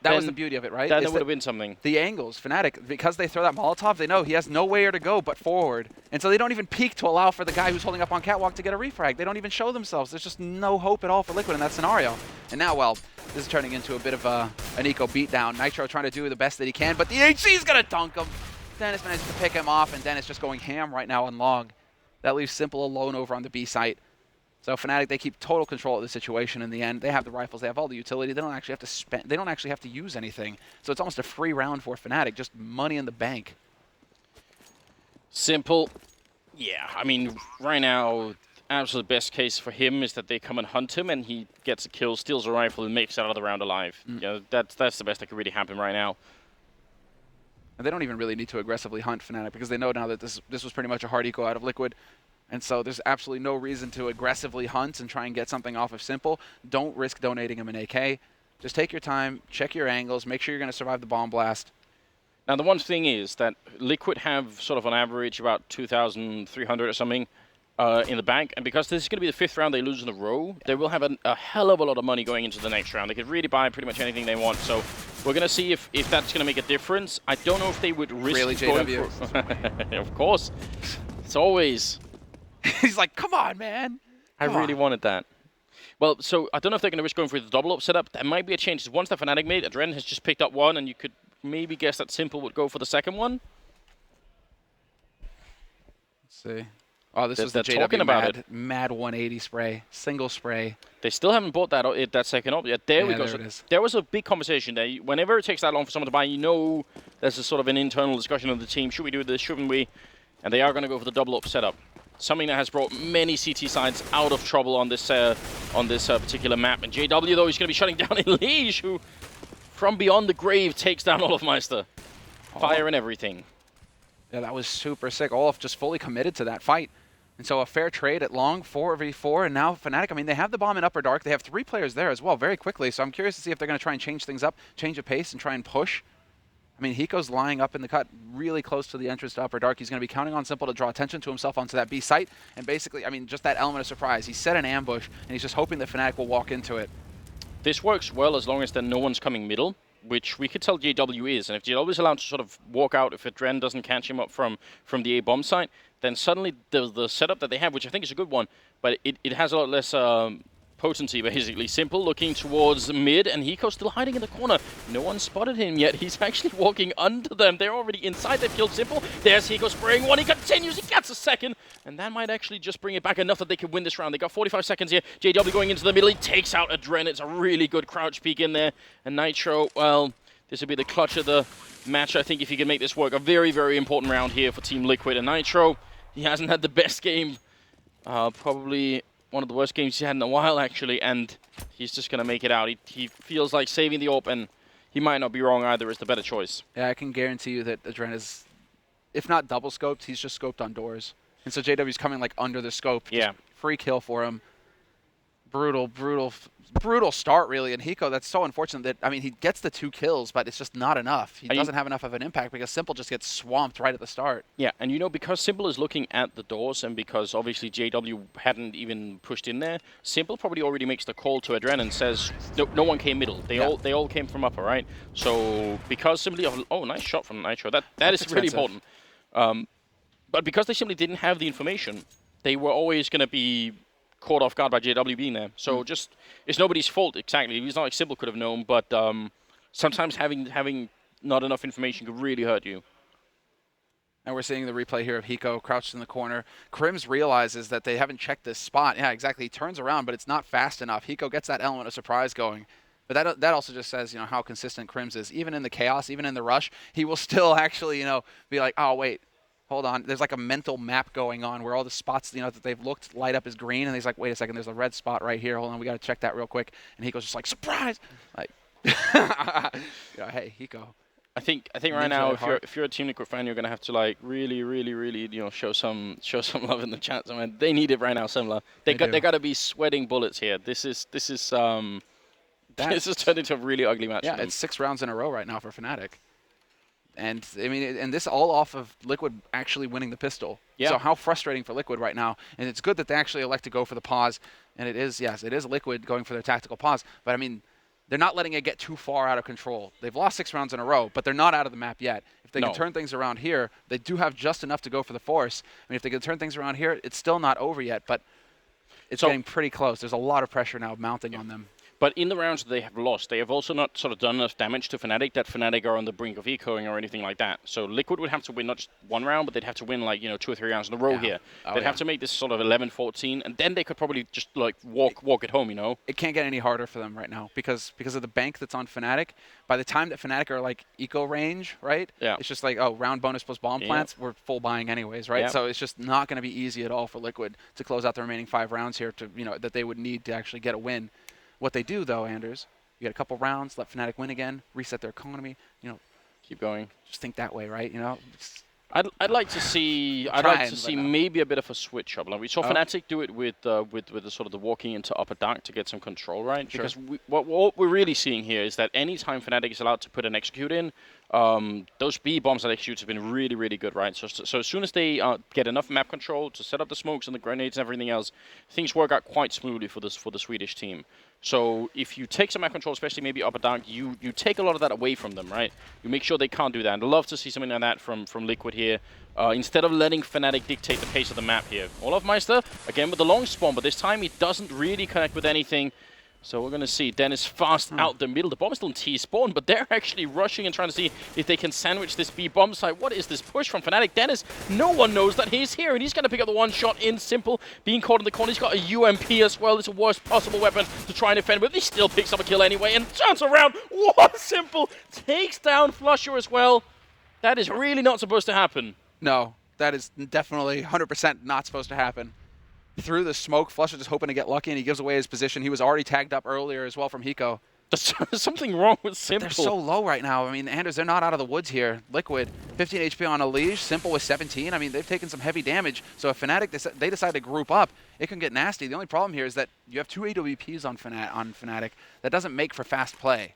that was the beauty of it, right? Then it would have been something. The angles, Fnatic, because they throw that Molotov, they know he has nowhere to go but forward. And so they don't even peek to allow for the guy who's holding up on Catwalk to get a refrag. They don't even show themselves. There's just no hope at all for Liquid in that scenario. And now, well, this is turning into a bit of an eco beatdown. Nitro trying to do the best that he can, but the HC's going to dunk him. Dennis manages to pick him off, and Dennis just going ham right now on long. That leaves Simple alone over on the B site. So Fnatic, they keep total control of the situation in the end. They have the rifles, they have all the utility. They don't actually have to spend. They don't actually have to use anything. So it's almost a free round for Fnatic, just money in the bank. Simple, yeah. I mean, right now, absolute best case for him is that they come and hunt him, and he gets a kill, steals a rifle, and makes it out of the round alive. You know, that's the best that could really happen right now. And they don't even really need to aggressively hunt Fnatic because they know now that this was pretty much a hard eco out of Liquid. And so there's absolutely no reason to aggressively hunt and try and get something off of Simple. Don't risk donating him an AK. Just take your time, check your angles, make sure you're going to survive the bomb blast. Now, the one thing is that Liquid have sort of on average about 2,300 or something in the bank. And because this is going to be the 5th round they lose in a row, they will have a hell of a lot of money going into the next round. They could really buy pretty much anything they want. So we're going to see if that's going to make a difference. I don't know if they would risk really, going JW? for... Of course. It's always... He's like, come on, man. I really wanted that. Well, so I don't know if they're going to risk going for the double-up setup. There might be a change. Once the Fnatic made, Adren has just picked up one, and you could maybe guess that Simple would go for the second one. Let's see. Oh, this is the JW mad 180 spray. Single spray. They still haven't bought that second up yet. There we go. There it is. There was a big conversation there. Whenever it takes that long for someone to buy, you know there's a sort of an internal discussion of the team. Should we do this? Shouldn't we? And they are going to go for the double-up setup. Something that has brought many CT sides out of trouble on this particular map. And JW, though, is going to be shutting down Elige, who, from beyond the grave, takes down Olafmeister. Fire and everything. Yeah, that was super sick. Olaf just fully committed to that fight. And so a fair trade at long, 4v4, and now Fnatic, I mean, they have the bomb in Upper Dark. They have 3 players there as well very quickly, so I'm curious to see if they're going to try and change things up, change the pace, and try and push. I mean, Hiko's lying up in the cut really close to the entrance to Upper Dark. He's going to be counting on Simple to draw attention to himself onto that B site. And basically, I mean, just that element of surprise. He set an ambush, and he's just hoping that Fnatic will walk into it. This works well as long as then no one's coming middle, which we could tell JW is. And if JW is allowed to sort of walk out, if Adren doesn't catch him up from the A bomb site, then suddenly the setup that they have, which I think is a good one, but it has a lot less potency, basically. Simple looking towards mid, and Hiko's still hiding in the corner. No one spotted him yet. He's actually walking under them. They're already inside. They've killed Simple. There's Hiko spraying one. He continues. He gets a second. And that might actually just bring it back enough that they can win this round. They got 45 seconds here. JW going into the middle. He takes out Adren. It's a really good crouch peek in there. And Nitro, well, this will be the clutch of the match, I think, if he can make this work. A very, very important round here for Team Liquid. And Nitro, he hasn't had the best game. Probably one of the worst games he's had in a while, actually, and he's just going to make it out. He feels like saving the AWP, and he might not be wrong either. It's the better choice. Yeah, I can guarantee you that Adren is, if not double scoped, he's just scoped on doors. And so JW's coming like under the scope. Yeah. Just free kill for him. Brutal start, really. And Hiko, that's so unfortunate that, I mean, he gets the 2 kills, but it's just not enough. He doesn't have enough of an impact because Simple just gets swamped right at the start. Yeah, and you know, because Simple is looking at the doors and because obviously JW hadn't even pushed in there, Simple probably already makes the call to Adren and says, no one came middle. They all came from upper, right? So because simply, oh, nice shot from Nitro. That is really important. But because they simply didn't have the information, they were always going to be caught off guard by JW being there. So just, it's nobody's fault exactly. It's not like Simple could have known, but sometimes having not enough information could really hurt you. And we're seeing the replay here of Hiko crouched in the corner. Crims realizes that they haven't checked this spot. Yeah, exactly. He turns around, but it's not fast enough. Hiko gets that element of surprise going. But that also just says, you know, how consistent Crims is. Even in the chaos, even in the rush, he will still actually, you know, be like, oh, wait. Hold on, there's like a mental map going on where all the spots, you know, that they've looked light up as green, and he's like, wait a second, there's a red spot right here. Hold on, we got to check that real quick. And Hiko's just like, surprise! Like, you know, hey, Hiko. I think right now, if you're a Team Liquid fan, you're gonna have to like really, you know, show some love in the chat. I mean, they need it right now, Semmler. They got to be sweating bullets here. This is turned into a really ugly match. Yeah, it's 6 rounds in a row right now for Fnatic. And I mean, and this all off of Liquid actually winning the pistol. Yeah. So how frustrating for Liquid right now. And it's good that they actually elect to go for the pause. And it is, yes, it is Liquid going for their tactical pause. But I mean, they're not letting it get too far out of control. They've lost 6 rounds in a row, but they're not out of the map yet. If they can turn things around here, they do have just enough to go for the force. I mean, if they can turn things around here, it's still not over yet, but it's getting pretty close. There's a lot of pressure now mounting on them. But in the rounds that they have lost, they have also not sort of done enough damage to Fnatic that Fnatic are on the brink of ecoing or anything like that. So Liquid would have to win not just 1 round, but they'd have to win like, you know, 2 or 3 rounds in a row here. They'd have to make this sort of 11-14, and then they could probably just like walk it home, you know? It can't get any harder for them right now because of the bank that's on Fnatic. By the time that Fnatic are like eco range, right? Yeah. It's just like, oh, round bonus plus bomb plants, we're full buying anyways, right? Yeah. So it's just not going to be easy at all for Liquid to close out the remaining 5 rounds here to, you know, that they would need to actually get a win. What they do, though, Anders, you get a couple rounds, let Fnatic win again, reset their economy, you know. Keep going. Just think that way, right? You know. I'd like to see maybe a bit of a switch up. Like we saw Fnatic do it with the sort of the walking into upper dark to get some control, right? Sure. Because what we're really seeing here is that anytime Fnatic is allowed to put an execute in, those B bombs that executes have been really, really good, right? So as soon as they get enough map control to set up the smokes and the grenades and everything else, things work out quite smoothly for the Swedish team. So if you take some map control, especially maybe upper dark, you take a lot of that away from them, right? You make sure they can't do that. And I'd love to see something like that from Liquid here. Instead of letting Fnatic dictate the pace of the map here. Olafmeister, again with the long spawn, but this time he doesn't really connect with anything. So we're going to see Dennis fast out the middle. The bomb is still in T-spawn, but they're actually rushing and trying to see if they can sandwich this B-bomb site. What is this push from Fnatic? Dennis, no one knows that he's here, and he's going to pick up the one shot in Simple. Being caught in the corner, he's got a UMP as well. It's the worst possible weapon to try and defend with. He still picks up a kill anyway and turns around. What? Simple takes down Flusher as well. That is really not supposed to happen. No, that is definitely 100% not supposed to happen. Through the smoke, Flusher just hoping to get lucky, and he gives away his position. He was already tagged up earlier as well from Hiko. There's something wrong with Simple. They're so low right now. I mean, Anders, they're not out of the woods here. Liquid, 15 HP on a leash. Simple with 17. I mean, they've taken some heavy damage. So if Fnatic, they decide to group up, it can get nasty. The only problem here is that you have 2 AWPs on Fnatic. That doesn't make for fast play.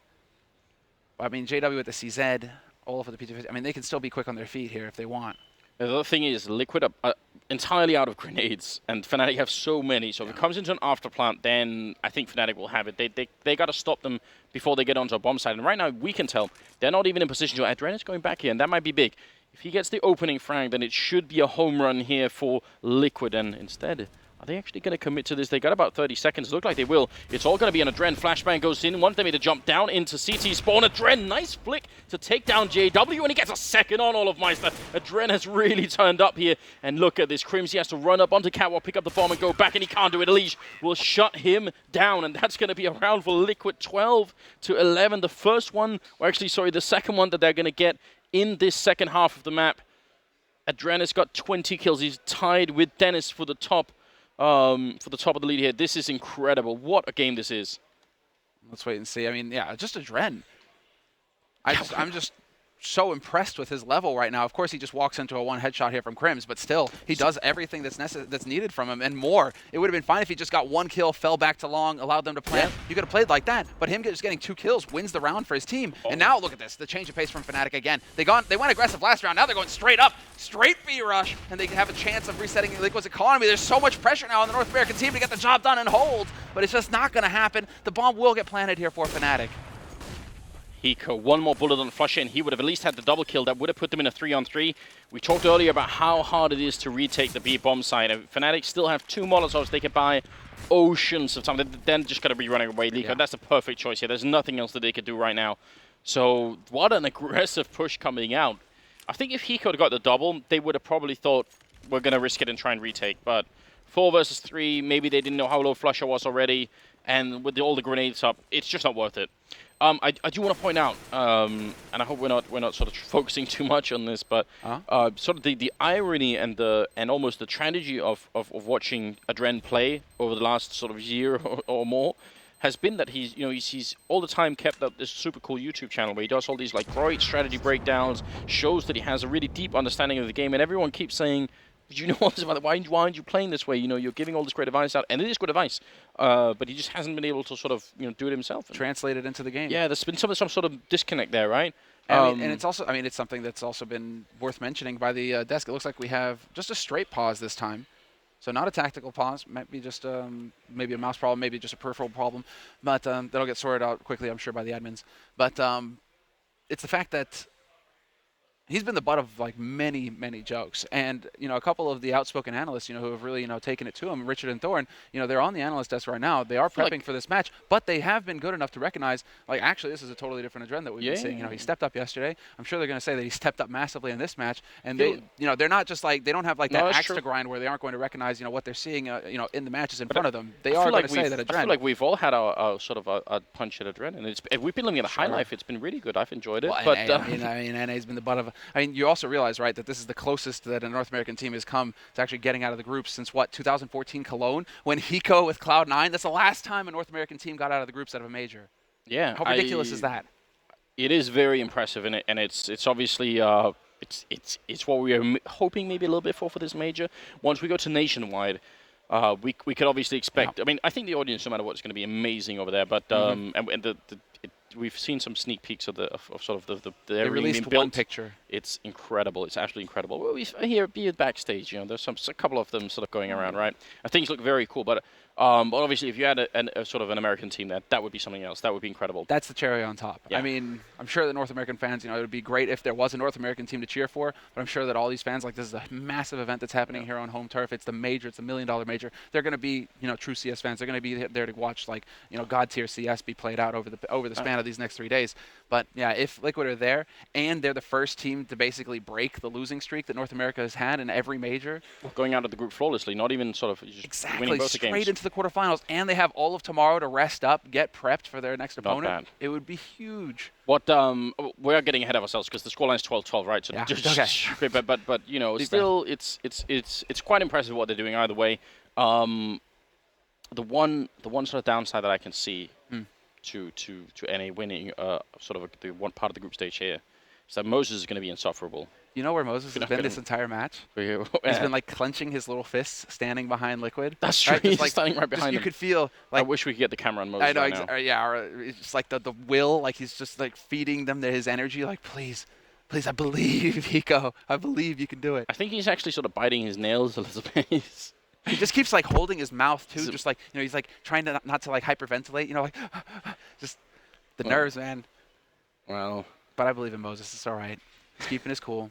I mean, JW with the CZ, Olaf with the P250. I mean, they can still be quick on their feet here if they want. The other thing is, Liquid are entirely out of grenades, and Fnatic have so many. So if it comes into an afterplant, then I think Fnatic will have it. They got to stop them before they get onto a bomb site. And right now, we can tell they're not even in position to. Adren is going back here, and that might be big. If he gets the opening frag, then it should be a home run here for Liquid. And instead, are they actually going to commit to this? They got about 30 seconds. Look like they will. It's all going to be an Adren. Flashbang goes in. Want them to jump down into CT spawn. Adren, nice flick to take down JW, and he gets a second on Olafmeister. Adren has really turned up here. And look at this. Crims, he has to run up onto Catwalk, pick up the bomb, and go back, and he can't do it. Leash will shut him down, and that's going to be a round for Liquid. 12-11. The first one, or actually, sorry, the second one that they're going to get in this second half of the map. Adren has got 20 kills. He's tied with Dennis for the top of the lead here. This is incredible. What a game this is. Let's wait and see. I mean, yeah, just Adren. I'm just so impressed with his level right now. Of course, he just walks into a one headshot here from Crims, but still, he does everything that's needed from him and more. It would have been fine if he just got one kill, fell back to long, allowed them to plant. Yeah. You could have played like that, but him just getting 2 kills wins the round for his team. And now look at this, the change of pace from Fnatic again. They went aggressive last round. Now they're going straight up, straight B rush, and they have a chance of resetting Liquid's economy. There's so much pressure now on the North American team to get the job done and hold, but it's just not going to happen. The bomb will get planted here for Fnatic. Hiko, one more bullet on Flusher, and he would have at least had the double kill. That would have put them in a 3-on-3. We talked earlier about how hard it is to retake the B bomb side. Fnatic still have 2 Molotovs. They could buy oceans of time. They're then just going to be running away. Hiko, yeah. That's the perfect choice here. There's nothing else that they could do right now. So what an aggressive push coming out. I think if Hiko had got the double, they would have probably thought, we're going to risk it and try and retake. But 4 versus 3, maybe they didn't know how low Flusher was already. And with all the grenades up, it's just not worth it. I do want to point out, and I hope we're not sort of focusing too much on this, but sort of the irony and almost the tragedy of watching Adren play over the last sort of year or more has been that he's all the time kept up this super cool YouTube channel where he does all these like great strategy breakdowns, shows that he has a really deep understanding of the game, and everyone keeps saying, you know all this about it. Why aren't you playing this way? You know, you're giving all this great advice out, and it is good advice. But he just hasn't been able to sort of do it himself. Translate it into the game. Yeah, there's been some sort of disconnect there, right? And it's also, it's something that's also been worth mentioning by the desk. It looks like we have just a straight pause this time. So not a tactical pause, might be just maybe a mouse problem, maybe just a peripheral problem. But that'll get sorted out quickly, I'm sure, by the admins. But it's the fact that he's been the butt of like many jokes, and a couple of the outspoken analysts who have really taken it to him, Richard and Thorne, they're on the analyst desk right now. They are prepping for this match, but they have been good enough to recognize like actually this is a totally different Adren that we've been seeing. He stepped up yesterday. I'm sure they're going to say that he stepped up massively in this match, and they they're not just like, they don't have like that axe to grind where they aren't going to recognize what they're seeing in the matches in front of them. They are going to say that Adren. I feel like we've all had our sort of a punch at Adren, and if we've been living in a high life, it's been really good. I've enjoyed it. Well, but NA's been the butt of. You also realize, right, that this is the closest that a North American team has come to actually getting out of the groups since, 2014 Cologne, when Hiko with Cloud9, that's the last time a North American team got out of the groups out of a major. Yeah. How ridiculous is that? It is very impressive, and it's obviously it's what we are hoping maybe a little bit for this major. Once we go to nationwide, we could obviously expect. I mean, I think the audience, no matter what, is going to be amazing over there. But we've seen some sneak peeks of sort of the they released one picture. It's incredible. It's absolutely incredible. Well, we hear backstage. There's a couple of them sort of going around, right? And things look very cool. But obviously, if you had a sort of an American team, that would be something else. That would be incredible. That's the cherry on top. Yeah. I mean, I'm sure that North American fans, it would be great if there was a North American team to cheer for. But I'm sure that all these fans, like, this is a massive event that's happening here on home turf. It's the major. It's a $1 million major. They're going to be, true CS fans. They're going to be there to watch, like, God tier CS be played out over the span of these next 3 days. But yeah, if Liquid are there and they're the first team to basically break the losing streak that North America has had in every major, going out of the group flawlessly, not even sort of just winning both the games. Straight into the quarterfinals, and they have all of tomorrow to rest up, get prepped for their next opponent. It would be huge. What we are getting ahead of ourselves because the scoreline is 12-12, right? So okay. but still, it's quite impressive what they're doing either way. The one sort of downside that I can see to NA winning sort of the one part of the group stage here is that Moses is going to be insufferable. You know where Moses has been this entire match? He's been like clenching his little fists, standing behind Liquid. That's true. Right? He's like, standing right behind him. You could feel like. I wish we could get the camera on Moses. I know, right now. Or it's just like the will, like he's just like feeding them his energy. Like, please, I believe, Hiko. I believe you can do it. I think he's actually sort of biting his nails a little bit. He just keeps like holding his mouth too, just like he's like trying to not to like hyperventilate. Like just the nerves, man. Well, but I believe in Moses. It's all right. He's keeping his cool.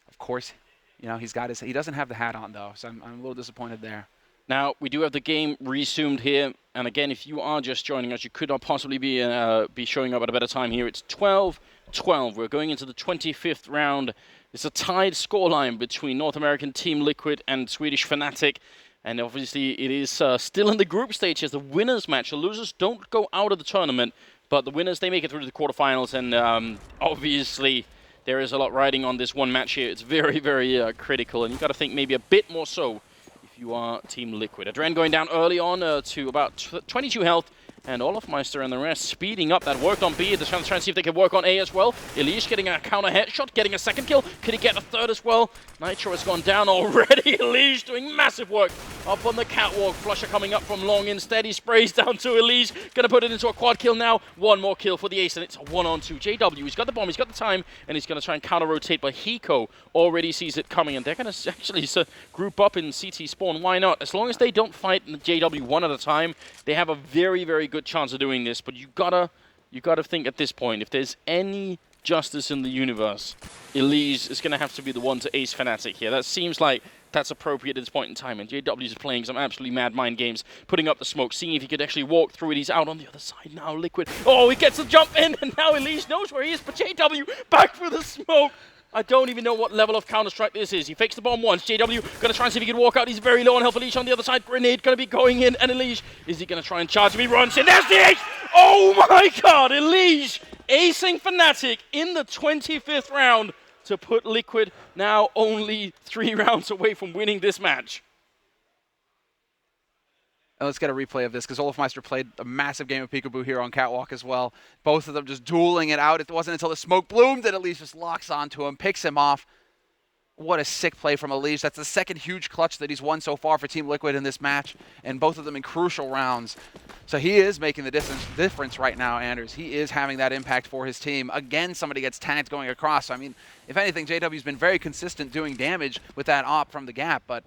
Of course, he's got he doesn't have the hat on though, so I'm a little disappointed there. Now we do have the game resumed here, and again, if you are just joining us, you could not possibly be showing up at a better time here. It's 12-12. We're going into the 25th round. It's a tied scoreline between North American Team Liquid and Swedish Fnatic. And obviously, it is still in the group stage as the winners match. The losers don't go out of the tournament, but the winners, they make it through to the quarterfinals. And obviously, there is a lot riding on this one match here. It's very, very critical. And you've got to think maybe a bit more so if you are Team Liquid. Adren going down early on to about 22 health. And Olofmeister and the rest speeding up that work on B. They're trying to see if they can work on A as well. Elise getting a counter headshot, getting a second kill. Could he get a third as well? Nitro has gone down already. Elise doing massive work up on the catwalk. Flusher coming up from long instead. He sprays down to Elise. Going to put it into a quad kill now. One more kill for the ace, and it's a 1-on-2. JW, he's got the bomb, he's got the time, and he's going to try and counter-rotate, but Hiko already sees it coming, and they're going to actually group up in CT spawn. Why not? As long as they don't fight in the JW one at a time, they have a very, very good chance of doing this, but you gotta think at this point, if there's any justice in the universe, Elise is going to have to be the one to ace Fnatic here. That seems like that's appropriate at this point in time, and JW is playing some absolutely mad mind games, putting up the smoke, seeing if he could actually walk through it. He's out on the other side now, Liquid. Oh, he gets the jump in, and now Elise knows where he is, but JW back through the smoke. I don't even know what level of Counter-Strike this is. He fakes the bomb once. JW going to try and see if he can walk out. He's very low on health. Elise on the other side. Grenade going to be going in. And Elise, is he going to try and charge him? He runs in. There's the ace! Oh my god! Elise acing Fnatic in the 25th round to put Liquid now only 3 rounds away from winning this match. Let's get a replay of this, because Olofmeister played a massive game of peekaboo here on Catwalk as well. Both of them just dueling it out. It wasn't until the smoke bloomed that Elise just locks onto him, picks him off. What a sick play from Elise. That's the second huge clutch that he's won so far for Team Liquid in this match, and both of them in crucial rounds. So he is making the difference right now, Anders. He is having that impact for his team. Again, somebody gets tagged going across. I mean, if anything, JW's been very consistent doing damage with that op from the gap, but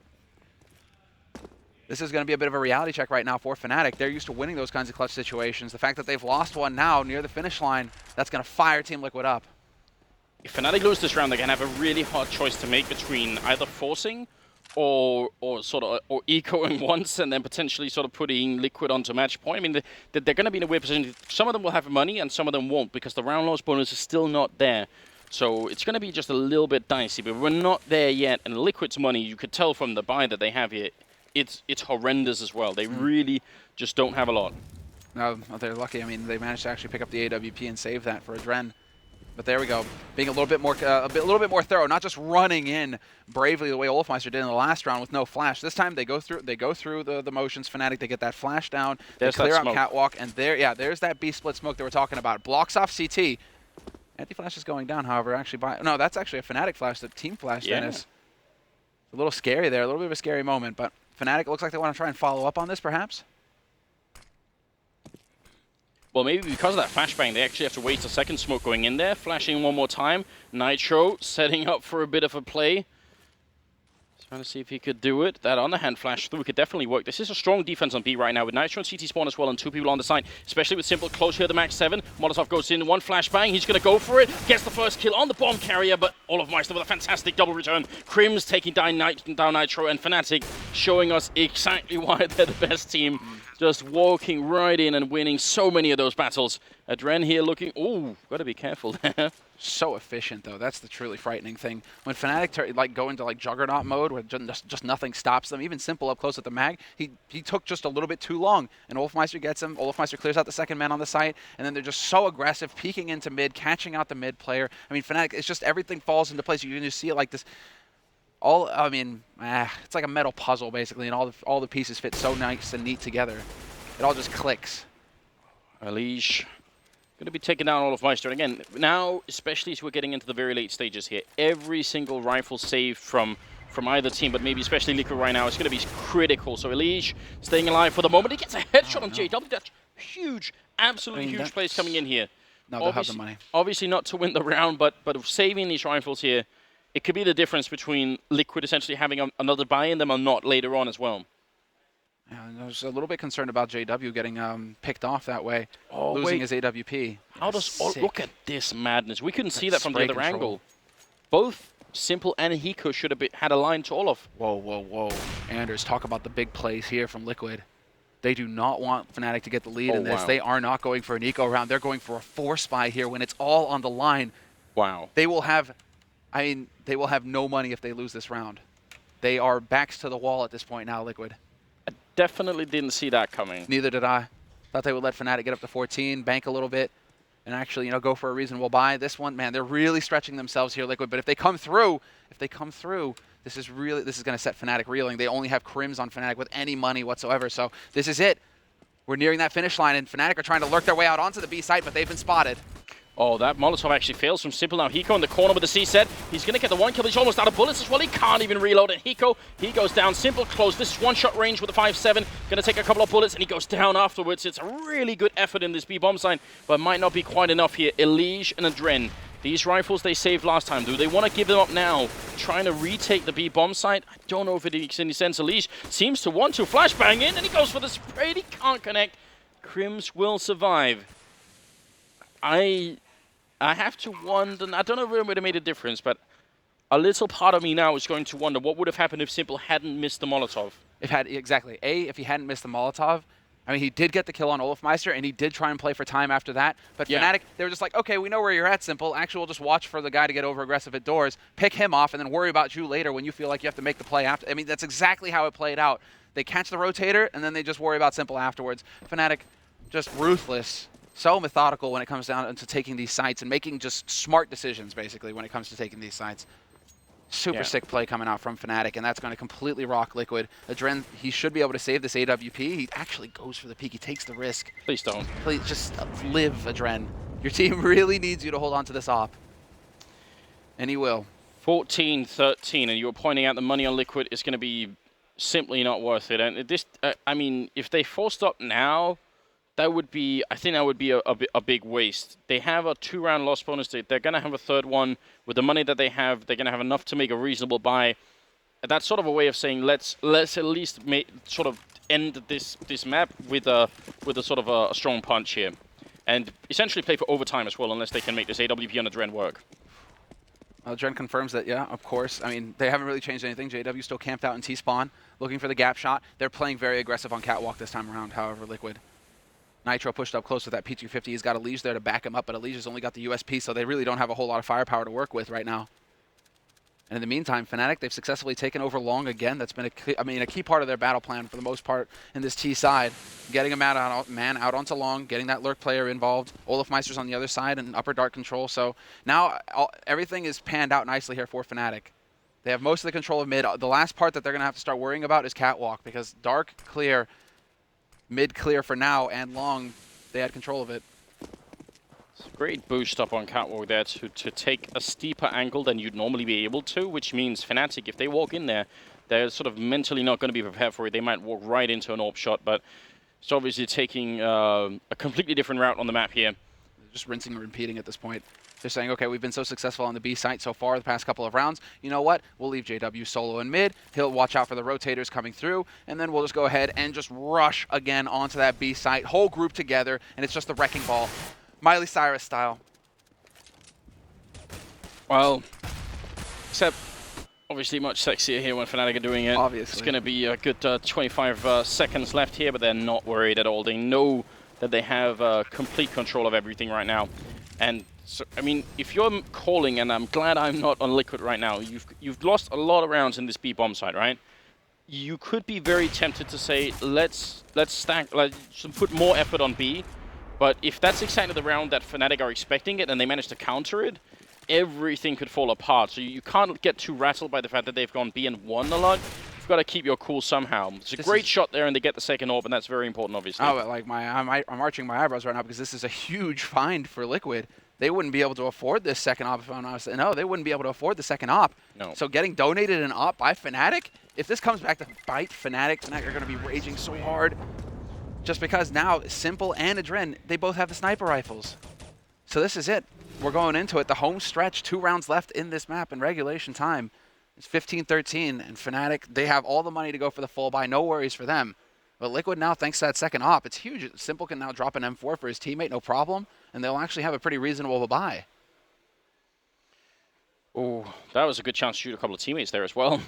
this is going to be a bit of a reality check right now for Fnatic. They're used to winning those kinds of clutch situations. The fact that they've lost one now near the finish line, that's going to fire Team Liquid up. If Fnatic lose this round, they're going to have a really hard choice to make between either forcing or ecoing once and then potentially sort of putting Liquid onto match point. I mean, they're going to be in a weird position. Some of them will have money and some of them won't, because the round loss bonus is still not there. So it's going to be just a little bit dicey, but we're not there yet. And Liquid's money, you could tell from the buy that they have here, it's horrendous as well. They really just don't have a lot. No, they're lucky. I mean, they managed to actually pick up the AWP and save that for Adren. But there we go, being a little bit more more thorough, not just running in bravely the way Olofmeister did in the last round with no flash. This time they go through the motions. Fnatic, they get that flash down, they clear out Catwalk, and there's that B split smoke that we're talking about. Blocks off CT. Anti-flash is going down, however, no, that's actually a Fnatic flash, the team flash, yeah. Dennis. A little scary there, a little bit of a scary moment, but Fnatic looks like they want to try and follow up on this, perhaps. Well, maybe because of that flashbang, they actually have to waste a second smoke going in there. Flashing one more time. Nitro setting up for a bit of a play. Trying to see if he could do it. That underhand flash through could definitely work. This is a strong defense on B right now with Nitro and CT spawn as well, and 2 people on the side, especially with Simple close here, the max 7. Molotov goes in, 1 flashbang. He's going to go for it. Gets the first kill on the bomb carrier, but Olofmeister with a fantastic double return. Crims taking down Nitro, and Fnatic showing us exactly why they're the best team. Just walking right in and winning so many of those battles. Adren here looking, ooh, gotta be careful there. So efficient, though. That's the truly frightening thing. When Fnatic go into Juggernaut mode, where just nothing stops them, even Simple up close at the mag, he took just a little bit too long, and Olofmeister gets him. Olofmeister clears out the second man on the site, and then they're just so aggressive, peeking into mid, catching out the mid player. I mean, Fnatic, it's just everything falls into place. You can just see it like this. It's like a metal puzzle, basically, and all the pieces fit so nice and neat together. It all just clicks. Elise going to be taking down Olofmeister. And again, now, especially as we're getting into the very late stages here, every single rifle save from either team, but maybe especially Liquid right now, is going to be critical. So Elise staying alive for the moment. He gets a headshot on JW. That's huge, absolutely huge plays coming in here. No, they'll have the money. Obviously not to win the round, but saving these rifles here, it could be the difference between Liquid essentially having another buy in them or not later on as well. Yeah, I was a little bit concerned about JW getting picked off that way, losing his AWP. How does look at this madness? We couldn't see that from the other angle. Both Simple and Hiko should have had a line to Olof. Whoa, whoa, whoa. Anders, talk about the big plays here from Liquid. They do not want Fnatic to get the lead in this. Wow. They are not going for an eco round. They're going for a force buy here when it's all on the line. Wow. They will have no money if they lose this round. They are backs to the wall at this point now, Liquid. Definitely didn't see that coming. Neither did I. Thought they would let Fnatic get up to 14, bank a little bit, and actually, go for a reasonable buy. This one, man, they're really stretching themselves here, Liquid. But if they come through, this is going to set Fnatic reeling. They only have Crims on Fnatic with any money whatsoever. So this is it. We're nearing that finish line, and Fnatic are trying to lurk their way out onto the B site, but they've been spotted. Oh, that Molotov actually fails from Simple now. Hiko in the corner with the C set. He's going to get the 1 kill, but he's almost out of bullets as well. He can't even reload it. Hiko, he goes down. Simple close. This is one-shot range with a 5-7. Going to take a couple of bullets, and he goes down afterwards. It's a really good effort in this B-bomb site, but might not be quite enough here. Elige and Adren. These rifles they saved last time. Do they want to give them up now? Trying to retake the B-bomb site? I don't know if it makes any sense. Elige seems to want to. Flashbang in, and he goes for the spray. He can't connect. Crims will survive. I have to wonder, I don't know if it would have made a difference, but a little part of me now is going to wonder what would have happened if Simple hadn't missed the Molotov. Exactly. If he hadn't missed the Molotov, I mean, he did get the kill on Olofmeister, and he did try and play for time after that. But yeah. Fnatic, they were just like, okay, we know where you're at, Simple. Actually, we'll just watch for the guy to get over-aggressive at doors, pick him off, and then worry about you later when you feel like you have to make the play after. I mean, that's exactly how it played out. They catch the rotator, and then they just worry about Simple afterwards. Fnatic, just ruthless. So methodical when it comes down to taking these sites and making just smart decisions, basically, when it comes to taking these sites. Super sick play coming out from Fnatic, and that's going to completely rock Liquid. Adren, he should be able to save this AWP. He actually goes for the peek. He takes the risk. Please don't. Please just live, Adren. Your team really needs you to hold on to this op. And he will. 14-13, and you were pointing out the money on Liquid is going to be simply not worth it. And this, I mean, if they forced up now, that would be, I think that would be a big waste. They have a 2-round loss bonus. They're going to have a third one. With the money that they have, they're going to have enough to make a reasonable buy. That's sort of a way of saying let's at least sort of end this map with a sort of a strong punch here, and essentially play for overtime as well, unless they can make this AWP on Adren work. Adren confirms that, yeah, of course. I mean, they haven't really changed anything. JW still camped out in T-spawn, looking for the gap shot. They're playing very aggressive on Catwalk this time around, however, Liquid. Nitro pushed up close with that P250. He's got Elige there to back him up, but Elige's only got the USP, so they really don't have a whole lot of firepower to work with right now. And in the meantime, Fnatic, they've successfully taken over Long again. That's been a key part of their battle plan for the most part in this T side. Getting a man out onto Long, getting that lurk player involved. Olofmeister's on the other side and upper dark control. So now everything is panned out nicely here for Fnatic. They have most of the control of mid. The last part that they're going to have to start worrying about is Catwalk, because dark, clear, mid clear for now, and Long, they had control of it. It's a great boost up on Catwalk there to take a steeper angle than you'd normally be able to, which means Fnatic, if they walk in there, they're sort of mentally not going to be prepared for it. They might walk right into an AWP shot, but it's obviously taking a completely different route on the map here. Just rinsing and repeating at this point. They're saying, okay, we've been so successful on the B site so far the past couple of rounds. You know what? We'll leave JW solo in mid. He'll watch out for the rotators coming through, and then we'll just go ahead and just rush again onto that B site. Whole group together, and it's just the wrecking ball. Miley Cyrus style. Well, except obviously much sexier here when Fnatic are doing it. Obviously. It's going to be a good 25 seconds left here, but they're not worried at all. They know that they have complete control of everything right now. And so, I mean, if you're calling, and I'm glad I'm not on Liquid right now, you've lost a lot of rounds in this B bomb side, right? You could be very tempted to say, let's stack, let's put more effort on B. But if that's exactly the round that Fnatic are expecting it, and they manage to counter it, everything could fall apart. So you can't get too rattled by the fact that they've gone B and won a lot. You've got to keep your cool somehow. It's a great shot there, and they get the second AWP, and that's very important, obviously. Oh, like I'm arching my eyebrows right now because this is a huge find for Liquid. They wouldn't be able to afford this second AWP if I'm honest. No, they wouldn't be able to afford the second AWP. No. So getting donated an AWP by Fnatic, if this comes back to bite Fnatic are going to be raging so hard. Just because now Simple and Adren, they both have the sniper rifles. So this is it. We're going into it. The home stretch, 2 rounds left in this map in regulation time. It's 15-13, and Fnatic, they have all the money to go for the full buy. No worries for them. But Liquid now, thanks to that second AWP, it's huge. Simple can now drop an M4 for his teammate, no problem, and they'll actually have a pretty reasonable buy. Oh, that was a good chance to shoot a couple of teammates there as well.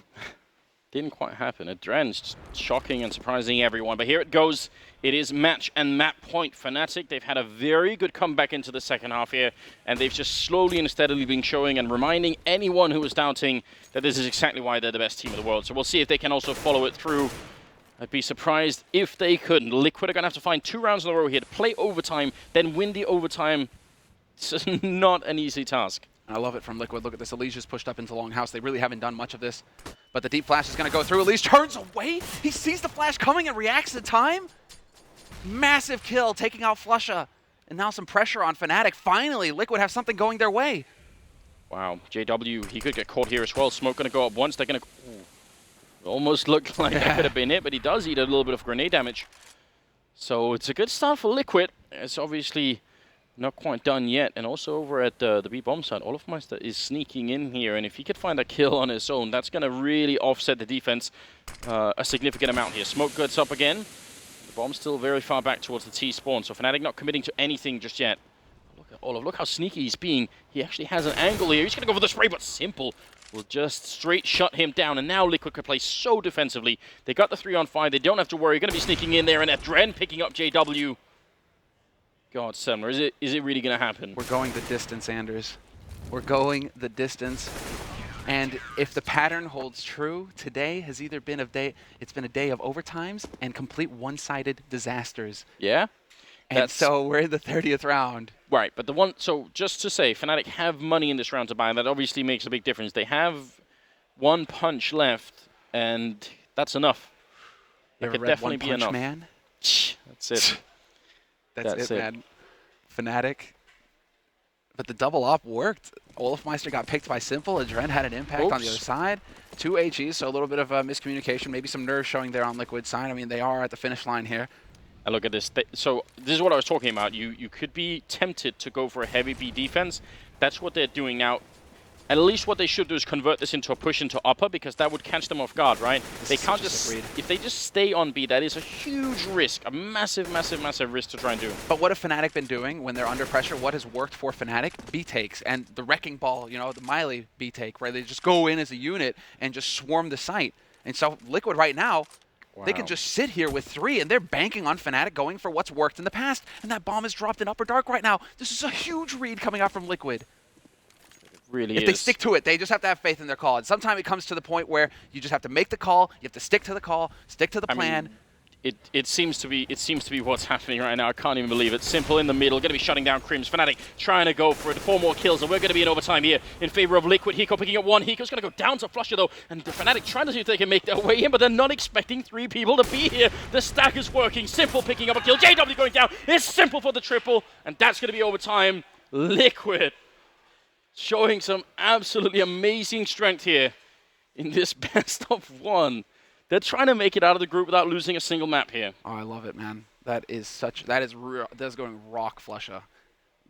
Didn't quite happen. Adren's shocking and surprising everyone. But here it goes. It is match and map point. Fnatic, they've had a very good comeback into the second half here, and they've just slowly and steadily been showing and reminding anyone who was doubting that this is exactly why they're the best team in the world. So we'll see if they can also follow it through. I'd be surprised if they couldn't. Liquid are going to have to find 2 rounds in a row here to play overtime, then win the overtime. It's not an easy task. I love it from Liquid. Look at this. Elige is pushed up into Longhouse. They really haven't done much of this. But the deep flash is going to go through. Elige turns away. He sees the flash coming and reacts in time. Massive kill, taking out Flusha. And now some pressure on Fnatic. Finally, Liquid have something going their way. Wow, JW, he could get caught here as well. Smoke going to go up once. They're going to... Almost looked like that could have been it, but he does eat a little bit of grenade damage. So it's a good start for Liquid. It's obviously not quite done yet. And also over at the B-bomb side, Olofmeister is sneaking in here. And if he could find a kill on his own, that's going to really offset the defense a significant amount here. Smoke gets up again. The bomb's still very far back towards the T spawn. So Fnatic not committing to anything just yet. Look at Olof. Look how sneaky he's being. He actually has an angle here. He's going to go for the spray, but Simple will just straight shut him down. And now Liquid could play so defensively. They got the 3-on-5. They don't have to worry. Going to be sneaking in there, and Adren picking up JW. God, Semmler, is it really going to happen? We're going the distance, Anders. We're going the distance. And if the pattern holds true, today has either been a day, it's been a day of overtimes and complete one-sided disasters. Yeah? And so we're in the 30th round. Right, but the one, so just to say, Fnatic have money in this round to buy, and that obviously makes a big difference. They have one punch left, and that's enough. That could definitely be enough. Man? That's it. That's it, man. Fnatic. But the double op worked. Olofmeister got picked by Simple. Adren had an impact on the other side. 2 HEs, so a little bit of miscommunication. Maybe some nerves showing there on Liquid's side. I mean, they are at the finish line here. And look at this. So this is what I was talking about. You could be tempted to go for a heavy B defense. That's what they're doing now. At least what they should do is convert this into a push into upper, because that would catch them off guard, right? They can't just... If they just stay on B, that is a huge risk. A massive, massive, massive risk to try and do. But what have Fnatic been doing when they're under pressure? What has worked for Fnatic? B takes. And the Wrecking Ball, you know, the Miley B take, where they just go in as a unit and just swarm the site. And so Liquid right now... Wow. They can just sit here with 3, and they're banking on Fnatic going for what's worked in the past. And that bomb is dropped in Upper Dark right now. This is a huge read coming out from Liquid. It really is. If they stick to it, they just have to have faith in their call. And sometimes it comes to the point where you just have to make the call, you have to stick to the call, stick to the plan. It seems to be what's happening right now. I can't even believe it. Simple in the middle, going to be shutting down Crims. Fnatic trying to go for it. 4 more kills, and we're going to be in overtime here in favor of Liquid. Hiko picking up 1. Hiko's going to go down to Flusha though, and the Fnatic trying to see if they can make their way in, but they're not expecting 3 people to be here. The stack is working. Simple picking up a kill. JW going down. It's Simple for the triple, and that's going to be overtime. Liquid showing some absolutely amazing strength here in this best of 1. They're trying to make it out of the group without losing a single map here. Oh, I love it, man. That is going rock Flusha.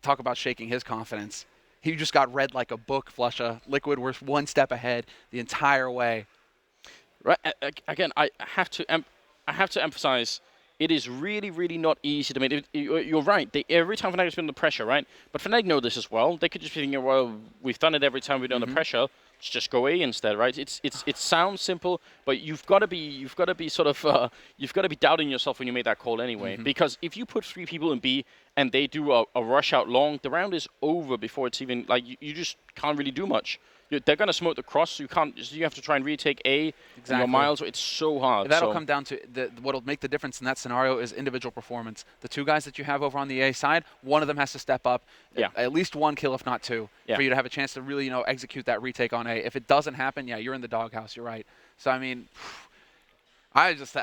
Talk about shaking his confidence. He just got read like a book, Flusha. Liquid were 1 step ahead the entire way. Right. Again, I have to emphasize, it is really, really not easy to make it. You're right. Every time Fnatic's been under pressure, right? But Fnatic know this as well. They could just be thinking, well, we've done it every time we've been under pressure. Let's just go A instead, right? It sounds simple, but you've got to be sort of you've got to be doubting yourself when you make that call anyway. Because if you put 3 people in B and they do a rush out long, the round is over before it's even like you just can't really do much. They're going to smoke the cross, so you have to try and retake A. Exactly. Your miles. It's so hard. That'll come down to what'll make the difference in that scenario is individual performance. The 2 guys that you have over on the A side, one of them has to step up. Yeah. At least 1 kill, if not 2, for you to have a chance to really, execute that retake on A. If it doesn't happen, yeah, you're in the doghouse. You're right. So I mean, I just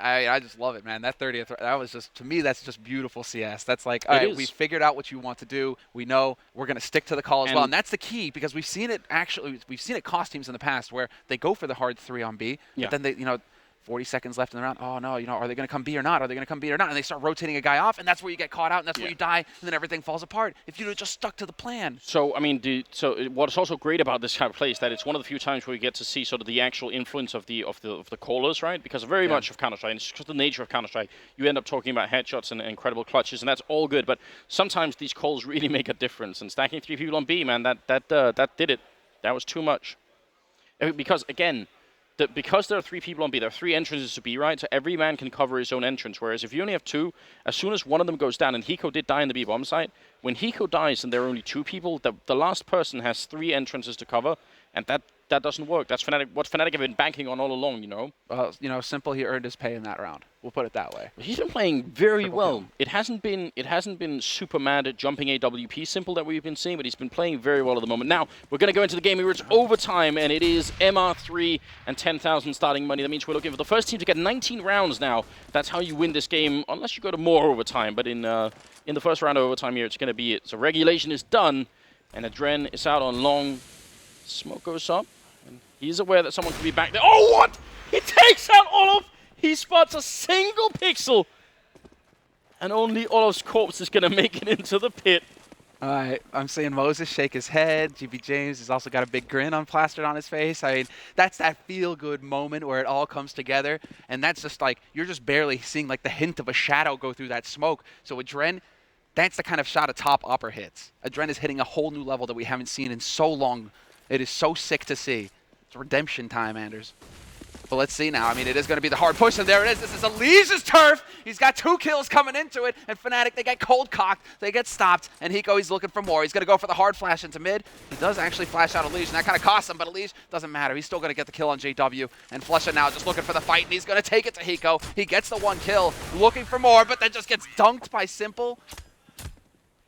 love it, man. That 30th, that was just, to me, that's just beautiful CS. That's like, all right, we figured out what you want to do. We know we're going to stick to the call as well. And that's the key, because we've seen it cost teams in the past where they go for the hard 3 on B, but then they, 40 seconds left in the round. Oh, no, are they going to come B or not? Are they going to come B or not? And they start rotating a guy off, and that's where you get caught out, and that's where you die, and then everything falls apart. If you'd have just stuck to the plan. So, I mean, what's also great about this kind of play is that it's one of the few times where we get to see sort of the actual influence of the callers, right? Because very much of Counter-Strike, and it's just the nature of Counter-Strike, you end up talking about headshots and incredible clutches, and that's all good, but sometimes these calls really make a difference, and stacking 3 people on B, man, that did it. That was too much. Because, again, because there are 3 people on B, there are 3 entrances to B, right? So every man can cover his own entrance. Whereas if you only have 2, as soon as one of them goes down, and Hiko did die in the B bomb site, when Hiko dies and there are only 2 people, the last person has 3 entrances to cover, and that doesn't work. That's Fnatic, what Fnatic have been banking on all along, you know? Well, you know, Simple, he earned his pay in that round. We'll put it that way. He's been playing very Triple well. kill. It hasn't been super mad at jumping AWP Simple that we've been seeing, but he's been playing very well at the moment. Now, we're going to go into the game where it's overtime, and it is MR3 and 10,000 starting money. That means we're looking for the first team to get 19 rounds now. That's how you win this game, unless you go to more overtime. But in the first round of overtime here, it's going to be it. So regulation is done, and Adren is out on long. Smoke goes up, and he's aware that someone could be back there. Oh, what? He takes out Olof! He spots a single pixel, and only Olof's corpse is going to make it into the pit. All right, I'm seeing Moses shake his head. GB James has also got a big grin plastered on his face. I mean, that's that feel-good moment where it all comes together, and that's just like, you're just barely seeing like the hint of a shadow go through that smoke. So Adren, that's the kind of shot a top upper hits. Adren is hitting a whole new level that we haven't seen in so long. It is so sick to see. It's redemption time, Anders. But let's see now. I mean, it is going to be the hard push, and there it is. This is Elise's turf. He's got 2 kills coming into it, and Fnatic, they get cold-cocked. They get stopped, and Hiko, he's looking for more. He's going to go for the hard flash into mid. He does actually flash out Elise, and that kind of costs him, but Elise doesn't matter. He's still going to get the kill on JW, and Flusha now just looking for the fight, and he's going to take it to Hiko. He gets the 1 kill, looking for more, but then just gets dunked by Simple.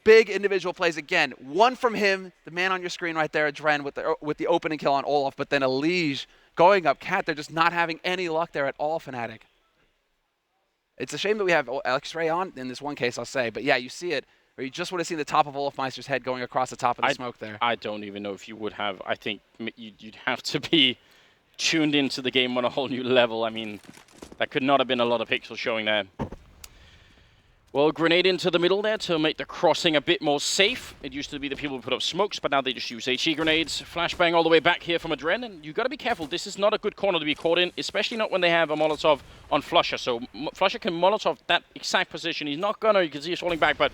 Big individual plays again. 1 from him, the man on your screen right there, Adren, with the opening kill on Olaf, but then Elise going up Cat. They're just not having any luck there at all, Fnatic. It's a shame that we have X-Ray on in this one case, I'll say. But yeah, you see it, or you just would have seen the top of Olaf Meister's head going across the top of the smoke there. I don't even know if you would have. I think you'd have to be tuned into the game on a whole new level. I mean, that could not have been a lot of pixels showing there. Well, grenade into the middle there to make the crossing a bit more safe. It used to be the people who put up smokes, but now they just use HE grenades. Flashbang all the way back here from Adren, and you've got to be careful. This is not a good corner to be caught in, especially not when they have a Molotov on Flusha. So Flusha can Molotov that exact position. He's not gonna, you can see he's falling back, but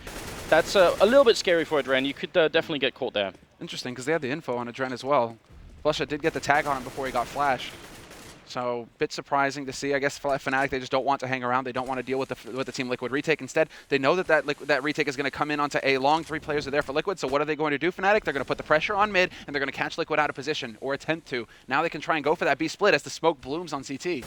that's a little bit scary for Adren. You could definitely get caught there. Interesting, because they had the info on Adren as well. Flusha did get the tag on him before he got flashed. So, bit surprising to see. I guess Fnatic, they just don't want to hang around. They don't want to deal with the Team Liquid retake. Instead, they know that retake is going to come in onto A long. 3 players are there for Liquid. So what are they going to do, Fnatic? They're going to put the pressure on mid, and they're going to catch Liquid out of position, or attempt to. Now they can try and go for that B split as the smoke blooms on CT.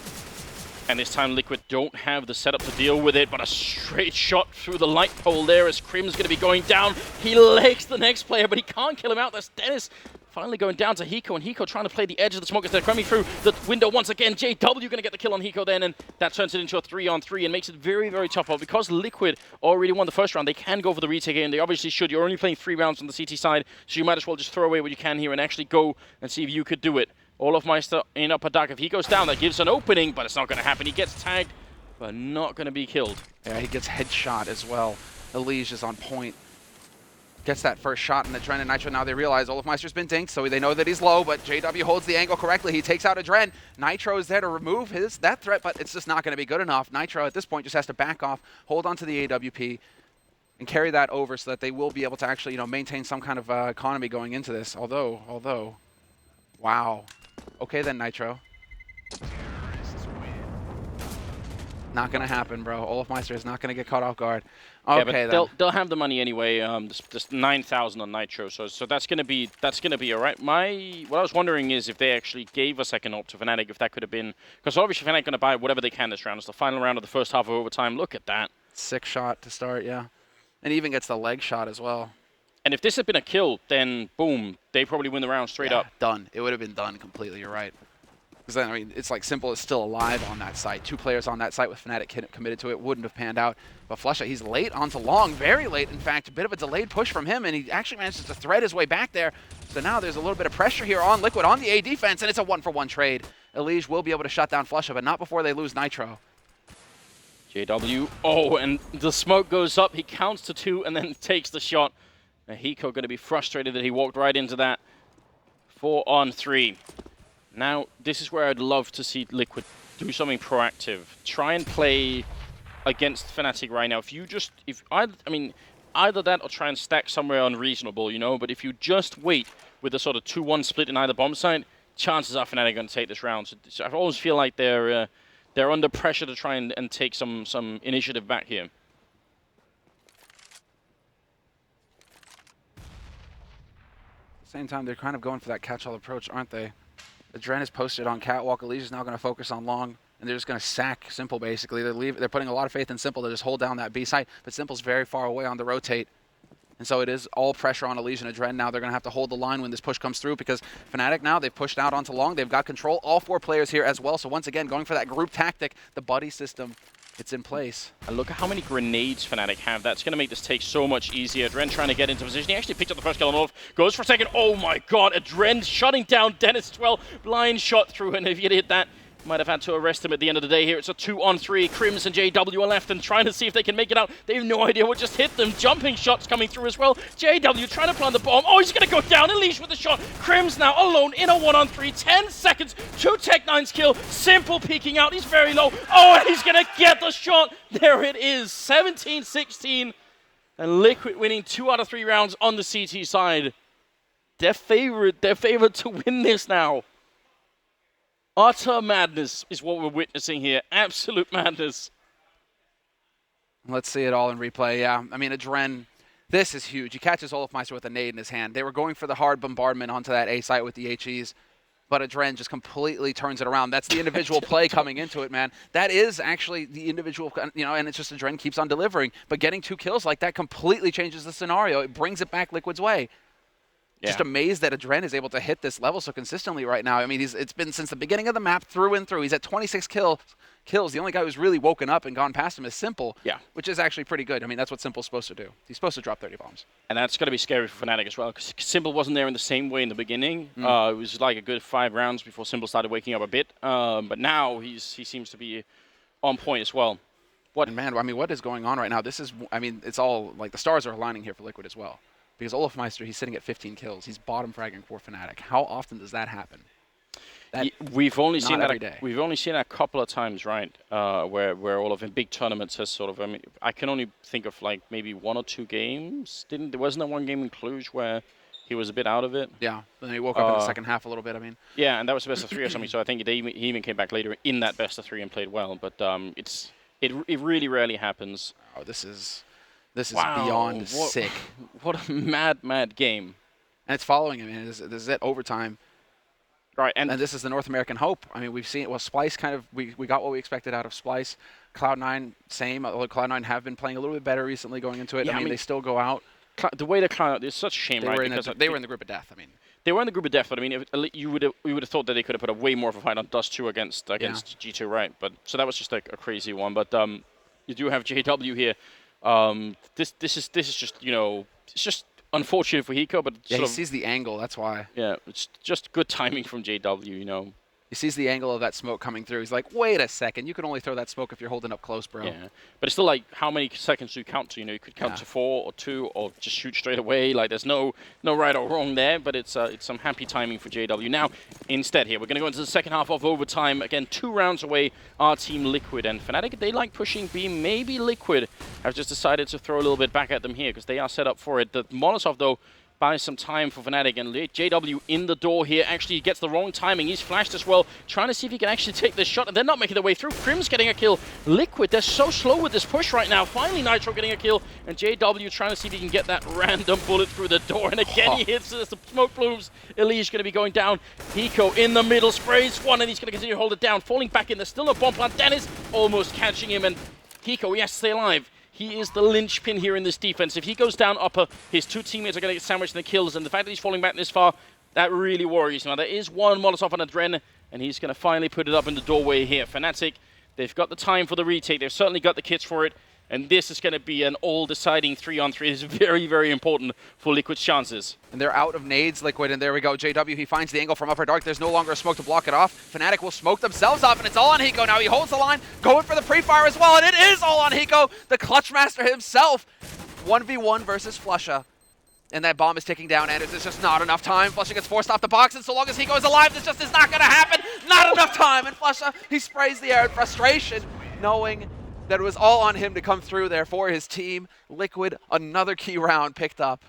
And this time Liquid don't have the setup to deal with it, but a straight shot through the light pole there as Crim's going to be going down. He legs the next player, but he can't kill him out. That's Dennis finally going down to Hiko, and Hiko trying to play the edge of the smoke instead of coming through the window once again. JW going to get the kill on Hiko then, and that turns it into a 3-on-3 and makes it very, very tough. But because Liquid already won the first round, they can go for the retake here, and they obviously should. You're only playing 3 rounds on the CT side, so you might as well just throw away what you can here and actually go and see if you could do it. Olaf Meister in upper dark. If he goes down, that gives an opening, but it's not going to happen. He gets tagged, but not going to be killed. Yeah, he gets headshot as well. Elige is on point. Gets that first shot, and Adren and Nitro, now they realize Olaf Meister's been dinked, so they know that he's low, but JW holds the angle correctly. He takes out Adren. Nitro is there to remove that threat, but it's just not going to be good enough. Nitro, at this point, just has to back off, hold on to the AWP, and carry that over so that they will be able to actually, maintain some kind of economy going into this. Although, wow. Okay then, Nitro. Not going to happen, bro. Olaf Meister is not going to get caught off guard. Okay, yeah, but they'll have the money anyway. Just 9,000 on Nitro, so that's gonna be all right. What I was wondering is if they actually gave a second op to Fnatic, if that could have been, because obviously Fnatic gonna buy whatever they can this round. It's the final round of the first half of overtime. Look at that. 6 shot to start, yeah, and even gets the leg shot as well. And if this had been a kill, then boom, they probably win the round straight up. Done. It would have been done completely. You're right. Because then, I mean, it's like Simple is still alive on that site. 2 players on that site with Fnatic committed to it. Wouldn't have panned out. But Flusha, he's late onto long. Very late, in fact. A bit of a delayed push from him, and he actually manages to thread his way back there. So now there's a little bit of pressure here on Liquid on the A defense, and it's a 1-for-1 trade. Elige will be able to shut down Flusha, but not before they lose Nitro. JW, oh, and the smoke goes up. He counts to 2 and then takes the shot. And Hiko going to be frustrated that he walked right into that. 4-on-3. Now, this is where I'd love to see Liquid do something proactive. Try and play against Fnatic right now. Either that or try and stack somewhere unreasonable, but if you just wait with a sort of 2-1 split in either bomb site, chances are Fnatic are going to take this round. So I always feel like they're under pressure to try and take some initiative back here. At the same time, they're kind of going for that catch-all approach, aren't they? Adren is posted on Catwalk. Alicia's now going to focus on Long, and they're just going to sack Simple, basically. They're putting a lot of faith in Simple to just hold down that B site, but Simple's very far away on the rotate. And so it is all pressure on Alicia and Adren now. They're going to have to hold the line when this push comes through because Fnatic now, they've pushed out onto Long. They've got control. All 4 players here as well. So once again, going for that group tactic, the buddy system, it's in place. And look at how many grenades Fnatic have. That's going to make this take so much easier. Adren trying to get into position. He actually picked up the first kill on Wolf. Goes for a second. Oh my god. Adren shutting down Dennis as well. Blind shot through. And if you hit that, might have had to arrest him at the end of the day here. It's a 2-on-3. Crims and JW are left and trying to see if they can make it out. They have no idea what just hit them. Jumping shots coming through as well. JW trying to plant the bomb. Oh, he's going to go down. Unleash with the shot. Crims now alone in a 1-on-3. 10 seconds. 2 Tech9's kill. Simple peeking out. He's very low. Oh, and he's going to get the shot. There it is. 17-16. And Liquid winning 2 out of 3 rounds on the CT side. They're favored to win this now. Utter madness is what we're witnessing here. Absolute madness. Let's see it all in replay. Yeah, I mean, Adren, this is huge. He catches Olafmeister with a nade in his hand. They were going for the hard bombardment onto that A site with the HEs, but Adren just completely turns it around. That's the individual play coming into it, man. That is actually the individual, you know, and it's just Adren keeps on delivering. But getting 2 kills like that completely changes the scenario. It brings it back Liquid's way. Yeah. Just amazed that Adren is able to hit this level so consistently right now. I mean, it's been since the beginning of the map through and through. He's at 26 kills. The only guy who's really woken up and gone past him is Simple, which is actually pretty good. I mean, that's what Simple's supposed to do. He's supposed to drop 30 bombs. And that's going to be scary for Fnatic as well, because Simple wasn't there in the same way in the beginning. It was like a good 5 rounds before Simple started waking up a bit. But now he seems to be on point as well. And man, I mean, what is going on right now? This is, I mean, it's all, like, the stars are aligning here for Liquid as well. Because Olafmeister, he's sitting at 15 kills. He's bottom fragging for Fnatic. How often does that happen? We've only seen that every day. We've only seen that a couple of times, right? Where all of in big tournaments has sort of. I mean, I can only think of like maybe 1 or 2 games. There wasn't that one game in Cluj where he was a bit out of it. Yeah, then he woke up in the second half a little bit. I mean. Yeah, and that was the best of 3 or something. So I think he even came back later in that best of 3 and played well. But it really rarely happens. Oh, this is beyond sick. What a mad game. And it's following him. I mean, this is at overtime. Right, and this is the North American hope. I mean, we've seen it. Well, Splice kind of, we got what we expected out of Splice. Cloud9, same. Although Cloud9 have been playing a little bit better recently going into it. Yeah, I mean, they still go out. The way they Cloud9, it's such a shame, right? They were in the group of death. I mean, they were in the group of death, but I mean, we would have thought that they could have put a way more of a fight on Dust2 against G2, right? But so that was just like a crazy one. But you do have JW here. This is just, you know, it's just unfortunate for Hiko, but yeah, he sees the angle. That's why. Yeah, it's just good timing from JW. You know, he sees the angle of that smoke coming through. He's like, wait a second, you can only throw that smoke if you're holding up close, bro. Yeah, but it's still like, how many seconds do you count to? You know, you could count to 4 or 2, or just shoot straight away. Like, there's no right or wrong there. But it's some happy timing for JW. Now, instead here, we're going to go into the second half of overtime. Again, 2 rounds away. Our team Liquid and Fnatic, they like pushing B. Maybe Liquid have just decided to throw a little bit back at them here because they are set up for it. The Molotov, though, buys some time for Fnatic, and JW in the door here actually gets the wrong timing. He's flashed as well, trying to see if he can actually take this shot, and they're not making their way through. Crim's getting a kill. Liquid, they're so slow with this push right now. Finally, Nitro getting a kill, and JW trying to see if he can get that random bullet through the door, and again he hits the smoke blooms. Eli's going to be going down. Hiko in the middle, sprays one, and he's going to continue to hold it down. Falling back in, there's still no bomb plant. Dennis almost catching him, and Hiko, he has to stay alive. He is the linchpin here in this defense. If he goes down upper, his 2 teammates are going to get sandwiched in the kills, and the fact that he's falling back this far, that really worries. Now, there is one Molotov on Adren, and he's going to finally put it up in the doorway here. Fnatic, they've got the time for the retake. They've certainly got the kits for it, and this is going to be an all-deciding 3-on-3. This is very, very important for Liquid's chances. And they're out of nades, Liquid, and there we go. JW, he finds the angle from Upper Dark. There's no longer a smoke to block it off. Fnatic will smoke themselves off, and it's all on Hiko now. He holds the line, going for the pre-fire as well, and it is all on Hiko, the Clutch Master himself. 1v1 versus Flusha. And that bomb is ticking down, and it's just not enough time. Flusha gets forced off the box, and so long as Hiko is alive, this just is not going to happen. Not enough time, and Flusha, he sprays the air in frustration, knowing that it was all on him to come through there for his team. Liquid, another key round picked up.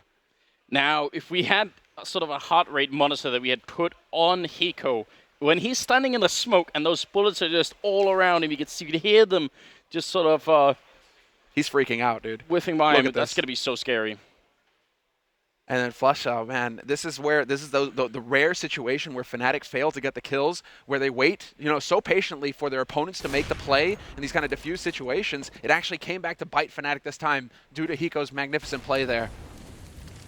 Now, if we had sort of a heart rate monitor that we had put on Hiko, when he's standing in the smoke and those bullets are just all around him, you could hear them just sort of... he's freaking out, dude. Whiffing by him. That's going to be so scary. And then Flush, oh man, this is the rare situation where Fnatic fail to get the kills, where they wait, so patiently for their opponents to make the play in these kind of diffuse situations. It actually came back to bite Fnatic this time due to Hiko's magnificent play there.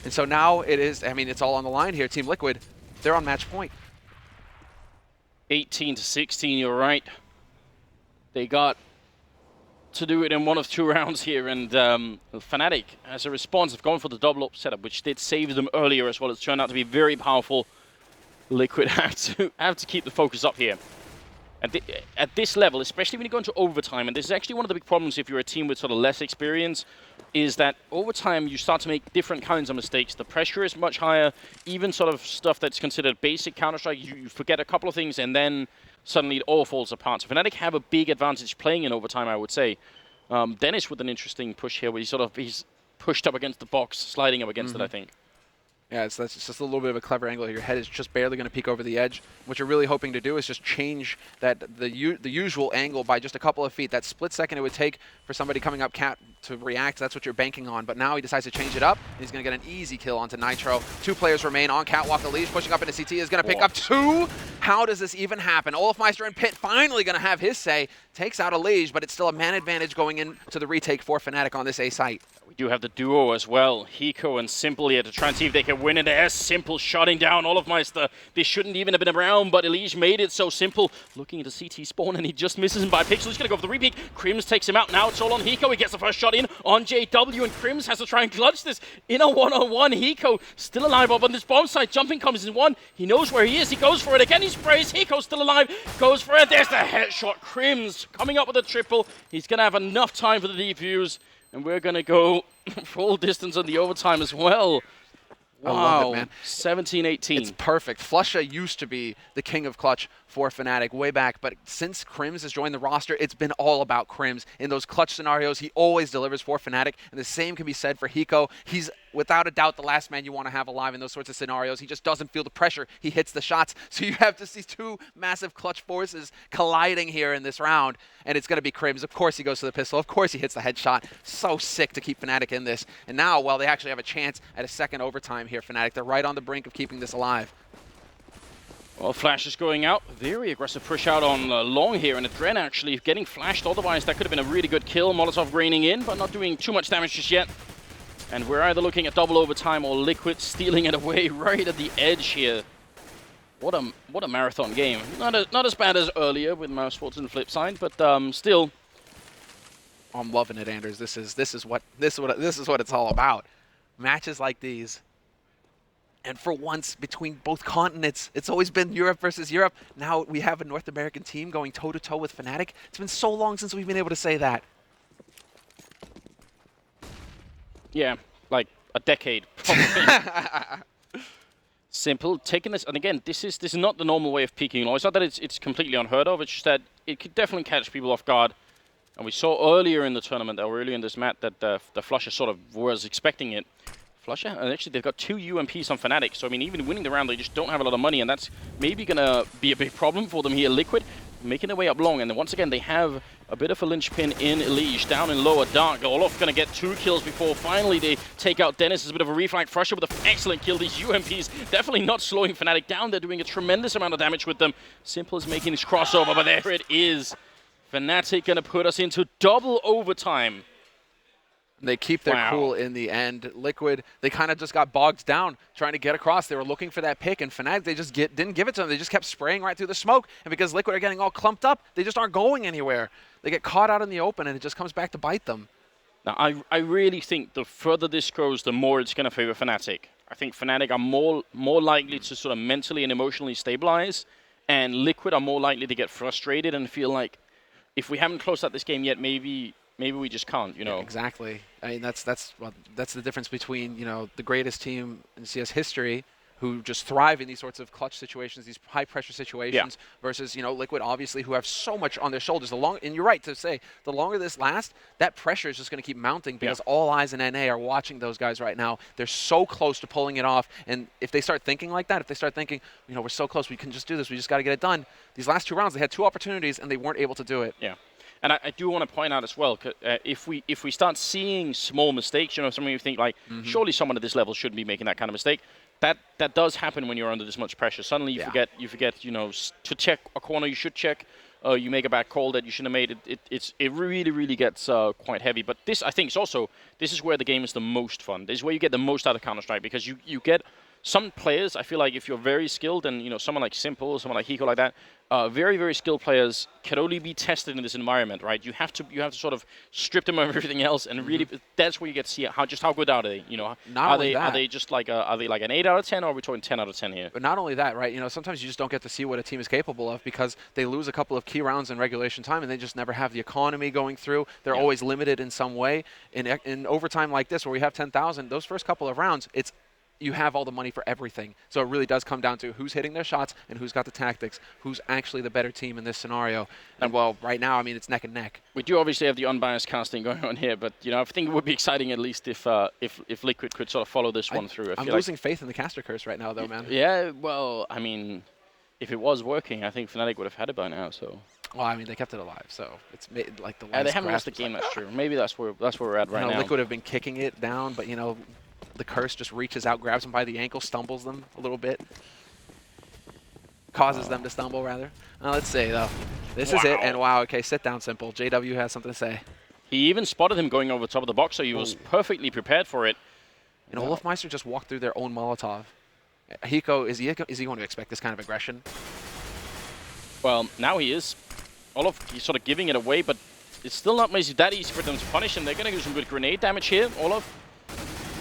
And so now it's all on the line here. Team Liquid, they're on match point. 18-16, you're right. They got to do it in one of 2 rounds here, and Fnatic, as a response, have gone for the double up setup, which did save them earlier as well. It's turned out to be very powerful. Liquid have to keep the focus up here. At this level, especially when you go into overtime, and this is actually one of the big problems if you're a team with sort of less experience, is that overtime you start to make different kinds of mistakes. The pressure is much higher, even sort of stuff that's considered basic Counter-Strike, you forget a couple of things and then suddenly it all falls apart. So Fnatic have a big advantage playing in overtime, I would say. Dennis with an interesting push here where he's pushed up against the box, sliding up against it, I think. Yeah, that's just a little bit of a clever angle. Your head is just barely going to peek over the edge. What you're really hoping to do is just change the usual angle by just a couple of feet. That split second it would take for somebody coming up cat to react, that's what you're banking on. But now he decides to change it up, and he's going to get an easy kill onto Nitro. 2 players remain on catwalk. Elise pushing up into CT is going to pick up 2. How does this even happen? Olafmeister and Pitt finally going to have his say. Takes out Elise, but it's still a man advantage going into the retake for Fnatic on this A site. We do have the duo as well. Hiko and Simple here to try and see if they can win it there. Simple shutting down Olafmeister. This shouldn't even have been around, but Elise made it so Simple. Looking at the CT spawn, and he just misses him by a pixel. He's going to go for the repeat. Crims takes him out. Now it's all on Hiko. He gets the first shot in on JW, and Crims has to try and clutch this in a one-on-one. Hiko still alive up on this bomb site. Jumping comes in 1. He knows where he is. He goes for it again. He sprays. Hiko's still alive. Goes for it. There's the headshot. Crims coming up with a triple. He's going to have enough time for the defuse. And we're going to go full distance on the overtime as well. Wow, I love it, man. 17-18. It's perfect. Flusha used to be the king of clutch for Fnatic way back, but since Crims has joined the roster, it's been all about Crims. In those clutch scenarios, he always delivers for Fnatic, and the same can be said for Hiko. He's without a doubt the last man you want to have alive in those sorts of scenarios. He just doesn't feel the pressure. He hits the shots, so you have to see 2 massive clutch forces colliding here in this round, and it's going to be Crims. Of course he goes to the pistol. Of course he hits the headshot. So sick to keep Fnatic in this. And now, well, they actually have a chance at a second overtime here, Fnatic. They're right on the brink of keeping this alive. Well, Flash is going out. Very aggressive push out on Long here, and Adren actually getting flashed. Otherwise, that could have been a really good kill. Molotov raining in, but not doing too much damage just yet. And we're either looking at double overtime or Liquid stealing it away right at the edge here. What a marathon game. Not as bad as earlier with Mouse Sports and Flip Side, but still. I'm loving it, Anders. This is what it's all about. Matches like these. And for once, between both continents, it's always been Europe versus Europe. Now we have a North American team going toe-to-toe with Fnatic. It's been so long since we've been able to say that. Yeah, like a decade, probably. Simple, taking this, and again, this is not the normal way of peeking. It's not that it's completely unheard of, it's just that it could definitely catch people off guard. And we saw earlier in the tournament, or earlier in this map, that the Flusher sort of was expecting it. Flusher, and actually they've got 2 UMPs on Fnatic, so I mean, even winning the round, they just don't have a lot of money, and that's maybe going to be a big problem for them here. Liquid making their way up long, and then once again, they have a bit of a linchpin in Elige, down in lower dark. Olof going to get 2 kills before finally they take out Dennis. It's a bit of a reflag. Flusher with an excellent kill. These UMPs definitely not slowing Fnatic down. They're doing a tremendous amount of damage with them. Simple is making his crossover, but there it is. Fnatic going to put us into double overtime. They keep their cool in the end. Liquid, they kind of just got bogged down trying to get across. They were looking for that pick, and Fnatic, they just didn't give it to them. They just kept spraying right through the smoke. And because Liquid are getting all clumped up, they just aren't going anywhere. They get caught out in the open, and it just comes back to bite them. Now, I really think the further this goes, the more it's going to favor Fnatic. I think Fnatic are more likely to sort of mentally and emotionally stabilize, and Liquid are more likely to get frustrated and feel like, if we haven't closed out this game yet, maybe we just can't, Yeah, exactly. I mean, that's the difference between, the greatest team in CS history, who just thrive in these sorts of clutch situations, these high-pressure situations, versus, Liquid, obviously, who have so much on their shoulders. And you're right to say, the longer this lasts, that pressure is just going to keep mounting because all eyes in NA are watching those guys right now. They're so close to pulling it off, and if they start thinking like that, if they start thinking, we're so close, we can just do this, we just got to get it done. These last 2 rounds, they had 2 opportunities, and they weren't able to do it. Yeah. And I do want to point out as well, if we start seeing small mistakes, you know, something you think like, surely someone at this level shouldn't be making that kind of mistake. That does happen when you're under this much pressure. Suddenly you forget, you know, to check a corner you should check. You make a bad call that you shouldn't have made. It really gets quite heavy. But this, I think, this is where the game is the most fun. This is where you get the most out of Counter-Strike, because you get some players. I feel like if you're very skilled, and you know, someone like Simple, someone like Hiko, like that, very skilled players can only be tested in this environment, right? You have to sort of strip them of everything else, and really, that's where you get to see how good are they. You know, are they just like are they like an 8 out of 10, or are we talking 10 out of 10 here? But not only that, right? You know, sometimes you just don't get to see what a team is capable of because they lose a couple of key rounds in regulation time, and they just never have the economy going through. They're always limited in some way. In overtime like this, where we have 10,000, those first couple of rounds, you have all the money for everything. So it really does come down to who's hitting their shots and who's got the tactics, who's actually the better team in this scenario. And, well, right now, I mean, it's neck and neck. We do obviously have the unbiased casting going on here, but, you know, I think it would be exciting at least if Liquid could sort of follow this one through. I'm losing faith in the caster curse right now, though, man. Yeah, well, I mean, if it was working, I think Fnatic would have had it by now, so... Well, I mean, they kept it alive, so it's made, like the last they haven't lost the game, that's true. Maybe that's where we're at right now. Liquid have been kicking it down, but, you know... The curse just reaches out, grabs them by the ankle, stumbles them a little bit. Causes them to stumble, rather. Let's see, though. This is it, and wow, okay, sit down, Simple. JW has something to say. He even spotted him going over top of the box, so he was perfectly prepared for it. And Olofmeister just walked through their own Molotov. Hiko, is he going to expect this kind of aggression? Well, now he is. Olof, he's sort of giving it away, but it's still not that easy for them to punish him. They're going to do some good grenade damage here, Olof.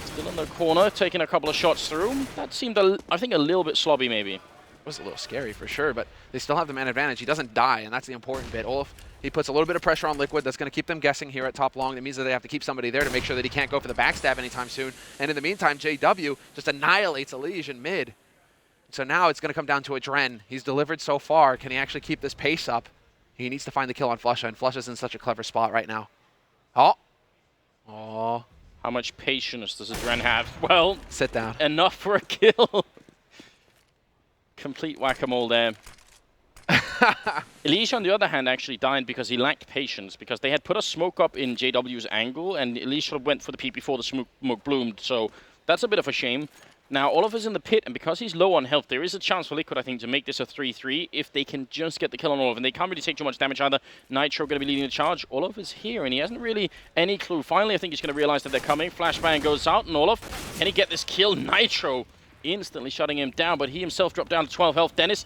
Still in the corner, taking a couple of shots through. That seemed, I think, a little bit slobby, maybe. It was a little scary for sure, but they still have the man advantage. He doesn't die, and that's the important bit. Olaf, he puts a little bit of pressure on Liquid. That's going to keep them guessing here at top long. That means that they have to keep somebody there to make sure that he can't go for the backstab anytime soon. And in the meantime, JW just annihilates Elige in mid. So now it's going to come down to a Dren. He's delivered so far. Can he actually keep this pace up? He needs to find the kill on Flusha, and Flusha's in such a clever spot right now. Oh. How much patience does a Dren have? Well, sit down. Enough for a kill. Complete whack-a-mole there. Elige, on the other hand, actually died because he lacked patience, because they had put a smoke up in JW's angle, and Elige went for the peek before the smoke bloomed, so that's a bit of a shame. Now, Olof is in the pit, and because he's low on health, there is a chance for Liquid, I think, to make this a 3-3 if they can just get the kill on Olof. And they can't really take too much damage either. Nitro going to be leading the charge. Olof is here, and he hasn't really any clue. Finally, I think he's going to realize that they're coming. Flashbang goes out, and Olof, can he get this kill? Nitro instantly shutting him down, but he himself dropped down to 12 health. Dennis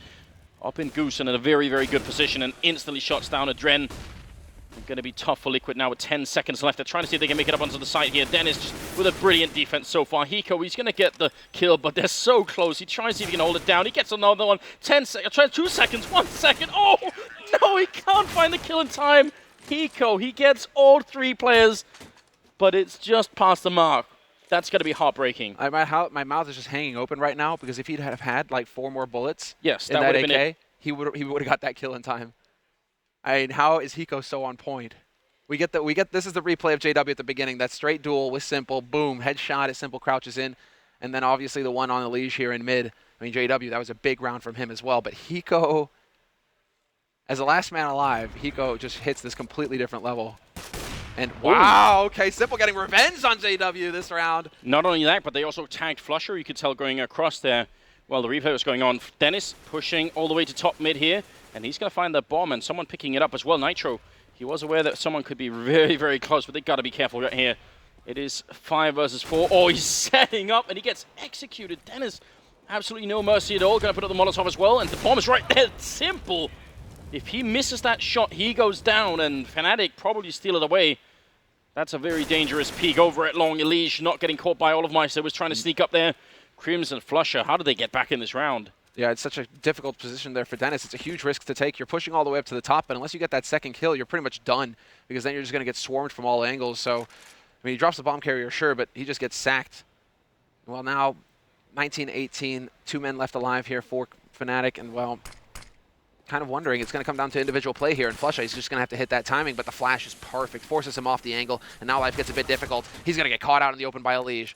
up in Goose and in a very good position, and instantly shuts down a Dren. Going to be tough for Liquid now with 10 seconds left. They're trying to see if they can make it up onto the side here. Dennis just with a brilliant defense so far. Hiko, he's going to get the kill, but they're so close. He tries to see if he can hold it down. He gets another one. 10 seconds. 2 seconds. 1 second. Oh, no, he can't find the kill in time. Hiko, he gets all 3 players, but it's just past the mark. That's going to be heartbreaking. My mouth is just hanging open right now, because if he'd have had like 4 more bullets in that AK, he would have got that kill in time. I mean, how is Hiko so on point? This is the replay of JW at the beginning. That straight duel with Simple, boom, headshot as Simple crouches in, and then obviously the one on the Elige here in mid. I mean, JW, that was a big round from him as well. But Hiko, as the last man alive, Hiko just hits this completely different level. And wow, okay, Simple getting revenge on JW this round. Not only that, but they also tagged Flusher. You could tell going across there while the replay was going on. Dennis pushing all the way to top mid here. And he's going to find the bomb, and someone picking it up as well. Nitro, he was aware that someone could be very close, but they got to be careful right here. It is 5 versus 4. Oh, he's setting up, and he gets executed. Dennis, absolutely no mercy at all. Going to put up the Molotov as well, and the bomb is right there. Simple. If he misses that shot, he goes down, and Fnatic probably steal it away. That's a very dangerous peek over at long. Elige not getting caught by Olofmeister, was trying to sneak up there. Crimson Flusher, how did they get back in this round? Yeah, it's such a difficult position there for Dennis. It's a huge risk to take. You're pushing all the way up to the top, but unless you get that second kill, you're pretty much done, because then you're just going to get swarmed from all angles. So, I mean, he drops the bomb carrier, sure, but he just gets sacked. Well, now, 19-18, 2 men left alive here for Fnatic, and, well, kind of wondering. It's going to come down to individual play here, and Flusha, he's just going to have to hit that timing, but the flash is perfect, forces him off the angle, and now life gets a bit difficult. He's going to get caught out in the open by Elige.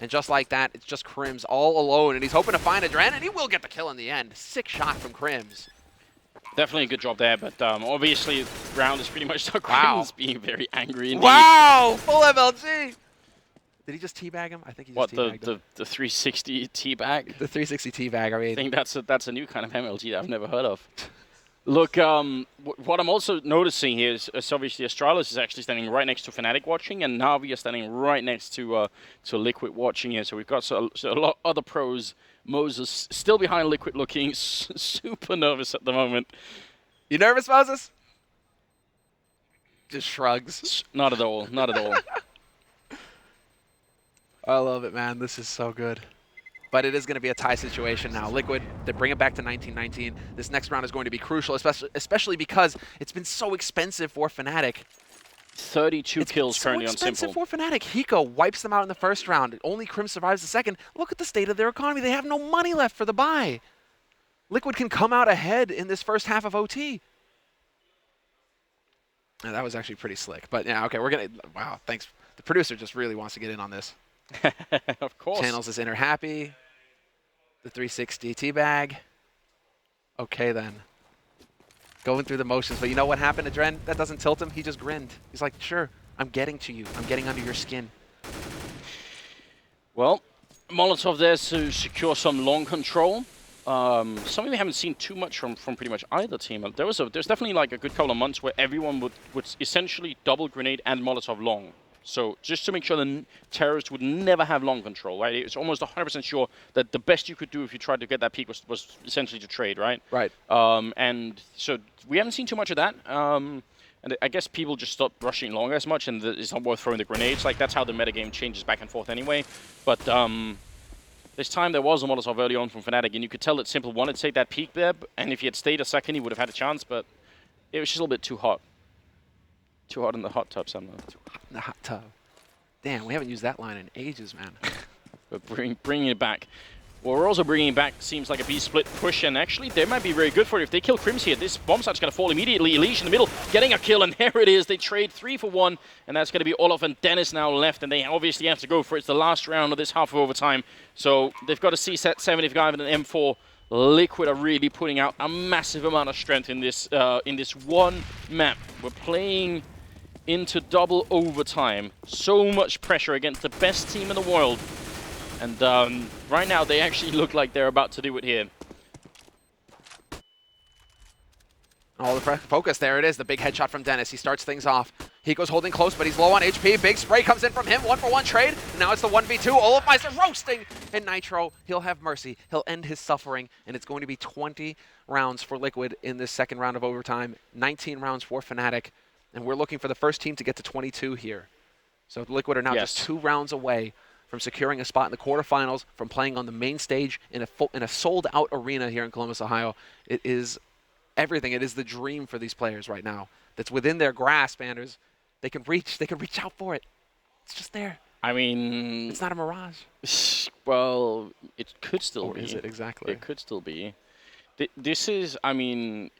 And just like that, it's just Crims all alone, and he's hoping to find a Dren, and he will get the kill in the end. Sick shot from Crims. Definitely a good job there, but obviously round is pretty much so Crims being very angry indeed. Wow! Full MLG! Did he just teabag him? I think he just teabagged him. The 360 teabag? The 360 teabag, I mean. I think that's a new kind of MLG that I've never heard of. Look, what I'm also noticing here is obviously Astralis is actually standing right next to Fnatic watching, and Na'Vi are standing right next to Liquid watching here. So we've got a lot other pros. Moses still behind Liquid, looking super nervous at the moment. You nervous, Moses? Just shrugs. Not at all. Not at all. I love it, man. This is so good. But it is going to be a tie situation now. Liquid, they bring it back to 1919. This next round is going to be crucial, especially because it's been so expensive for Fnatic. 32 kills currently on Simple. It's expensive for Fnatic. Hiko wipes them out in the first round. Only Crim survives the second. Look at the state of their economy. They have no money left for the buy. Liquid can come out ahead in this first half of OT. Yeah, that was actually pretty slick. But yeah, okay, we're going to... Wow, thanks. The producer just really wants to get in on this. Of course. Channels his inner happy. The 360 teabag. Okay, then. Going through the motions. But you know what happened to Dren? That doesn't tilt him. He just grinned. He's like, sure, I'm getting to you. I'm getting under your skin. Well, Molotov there to secure some long control. Something we haven't seen too much from pretty much either team. There's definitely like a good couple of months where everyone would essentially double grenade and Molotov long. So just to make sure the terrorists would never have long control, right? It's almost 100% sure that the best you could do if you tried to get that peak was essentially to trade, right? Right. And so we haven't seen too much of that. And I guess people just stopped rushing long as much, and it's not worth throwing the grenades. Like, that's how the metagame changes back and forth anyway. But this time there was a Molotov early on from Fnatic, and you could tell that Simple wanted to take that peak there, and if he had stayed a second, he would have had a chance, but it was just a little bit too hot. Too hot in the hot tub, Semmler. Too hot in the hot tub. Damn, we haven't used that line in ages, man. But bringing it back. Well, we're also bringing back, seems like a B-split push, and actually they might be very good for it. If they kill Crims here, this bomb site's going to fall immediately. Elish in the middle, getting a kill, and there it is. They trade 3 for 1, and that's going to be Olaf and Dennis now left, and they obviously have to go for it. It's the last round of this half of overtime. So they've got a C-set 75 and an M4. Liquid are really putting out a massive amount of strength in this one map. We're playing into double overtime. So much pressure against the best team in the world. And right now, they actually look like they're about to do it here. Oh, the focus, there it is, the big headshot from Dennis. He starts things off. Hiko's holding close, but he's low on HP. Big spray comes in from him, 1-for-1 trade. And now it's the 1v2. Olafmeister roasting. And Nitro, he'll have mercy. He'll end his suffering. And it's going to be 20 rounds for Liquid in this second round of overtime. 19 rounds for Fnatic. And we're looking for the first team to get to 22 here. So Liquid are now just 2 rounds away from securing a spot in the quarterfinals, from playing on the main stage in a sold-out arena here in Columbus, Ohio. It is everything. It is the dream for these players right now. That's within their grasp, Anders. They can reach out for it. It's just there. I mean, it's not a mirage. Well, it could still be. Or is it exactly? It could still be. This is, I mean,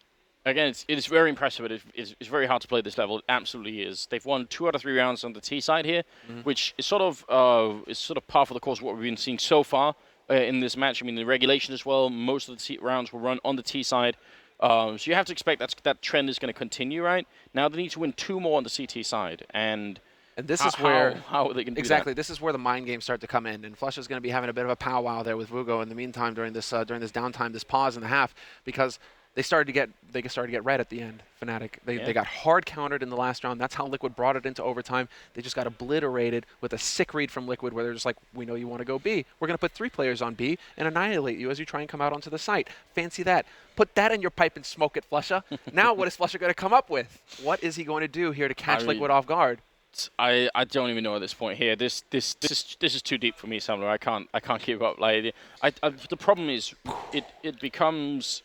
again, it's very impressive, but it's very hard to play this level. It absolutely is. They've won 2 out of 3 rounds on the T side here, which is sort of par for the course of what we've been seeing so far in this match. I mean, the regulation as well, most of the T rounds were run on the T side. So you have to expect that trend is going to continue, right? Now they need to win 2 more on the CT side, and this is where how are they going to do exactly that? This is where the mind games start to come in, and Flush is going to be having a bit of a powwow there with Vugo in the meantime during this downtime, this pause in the half, because they started to get red at the end. Fnatic, they got hard countered in the last round. That's how Liquid brought it into overtime. They just got obliterated with a sick read from Liquid, where they're just like, we know you want to go B. We're going to put 3 players on B and annihilate you as you try and come out onto the site. Fancy that. Put that in your pipe and smoke it, Flusha. Now what is Flusha going to come up with? What is he going to do here to catch Liquid off guard? I don't even know at this point here. This is too deep for me, Semmler. I can't keep up. Like, the problem is it becomes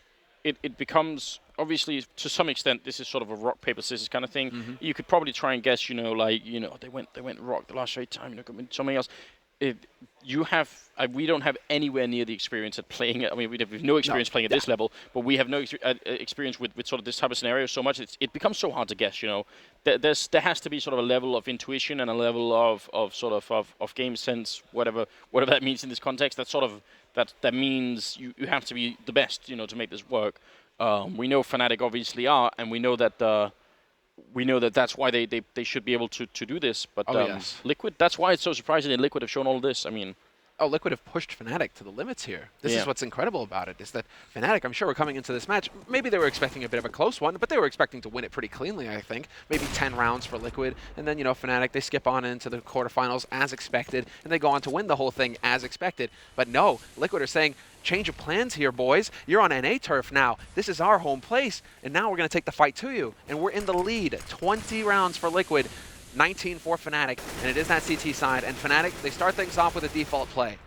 obviously, to some extent, this is sort of a rock paper scissors kind of thing. You could probably try and guess, they went rock the last 8 times, something else. We don't have anywhere near the experience at playing it. I mean, we have no experience playing at this level, but we have no experience with sort of this type of scenario so much. It becomes so hard to guess. There has to be sort of a level of intuition and a level of game sense, whatever that means in this context. That means you have to be the best, to make this work. We know Fnatic obviously are, and we know that that's why they should be able to do this. But yes. Liquid, that's why it's so surprising that Liquid have shown all this. I mean, Liquid have pushed Fnatic to the limits here. This is what's incredible about it, is that Fnatic, I'm sure, were coming into this match. Maybe they were expecting a bit of a close one, but they were expecting to win it pretty cleanly, I think. Maybe 10 rounds for Liquid. And then, Fnatic, they skip on into the quarterfinals as expected, and they go on to win the whole thing as expected. But no, Liquid are saying, change of plans here, boys. You're on NA turf now. This is our home place, and now we're going to take the fight to you. And we're in the lead. 20 rounds for Liquid. 19 for Fnatic, and it is that CT side. And Fnatic, they start things off with a default play.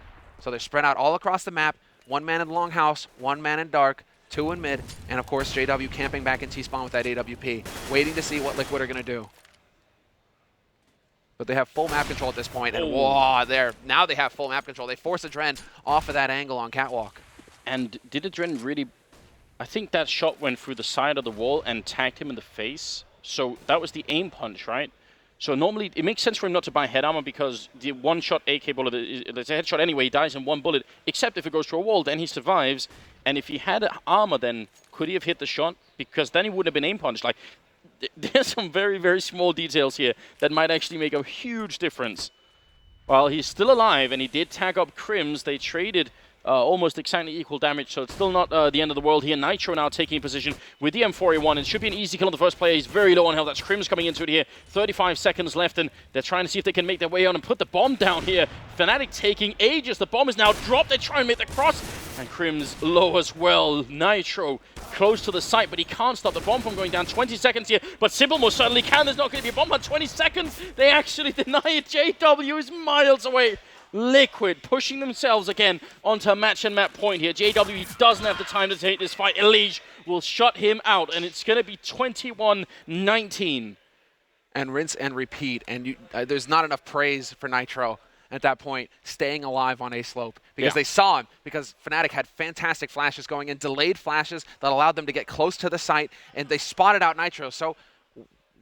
So they're spread out all across the map. 1 man in the Longhouse, 1 man in Dark, 2 in mid, and of course JW camping back in T-spawn with that AWP, waiting to see what Liquid are going to do. But they have full map control at this point, and whoa, now they have full map control. They force Adren off of that angle on Catwalk. And did Adren really... I think that shot went through the side of the wall and tagged him in the face. So that was the aim punch, right? So normally, it makes sense for him not to buy head armor because the one-shot AK bullet, it's a headshot anyway, he dies in 1 bullet, except if it goes through a wall, then he survives. And if he had armor, then could he have hit the shot? Because then he wouldn't have been aim punched. Like, there's some very, very small details here that might actually make a huge difference. Well, he's still alive, and he did tag up Crims. They traded almost exactly equal damage, so it's still not the end of the world here. Nitro now taking position with the M4A1. It should be an easy kill on the first player. He's very low on health. That's Crims coming into it here. 35 seconds left, and they're trying to see if they can make their way on and put the bomb down here. Fnatic taking ages. The bomb is now dropped. They try and make the cross, and Crims low as well. Nitro close to the site, but he can't stop the bomb from going down. 20 seconds here, but Simple most certainly can. There's not going to be a bomb on 20 seconds. They actually deny it. JW is miles away. Liquid pushing themselves again onto a match and map point here. JW doesn't have the time to take this fight. Elige will shut him out, and it's going to be 21-19. And rinse and repeat. And there's not enough praise for Nitro at that point, staying alive on A slope, because they saw him, because Fnatic had fantastic flashes going in, delayed flashes that allowed them to get close to the site, and they spotted out Nitro. So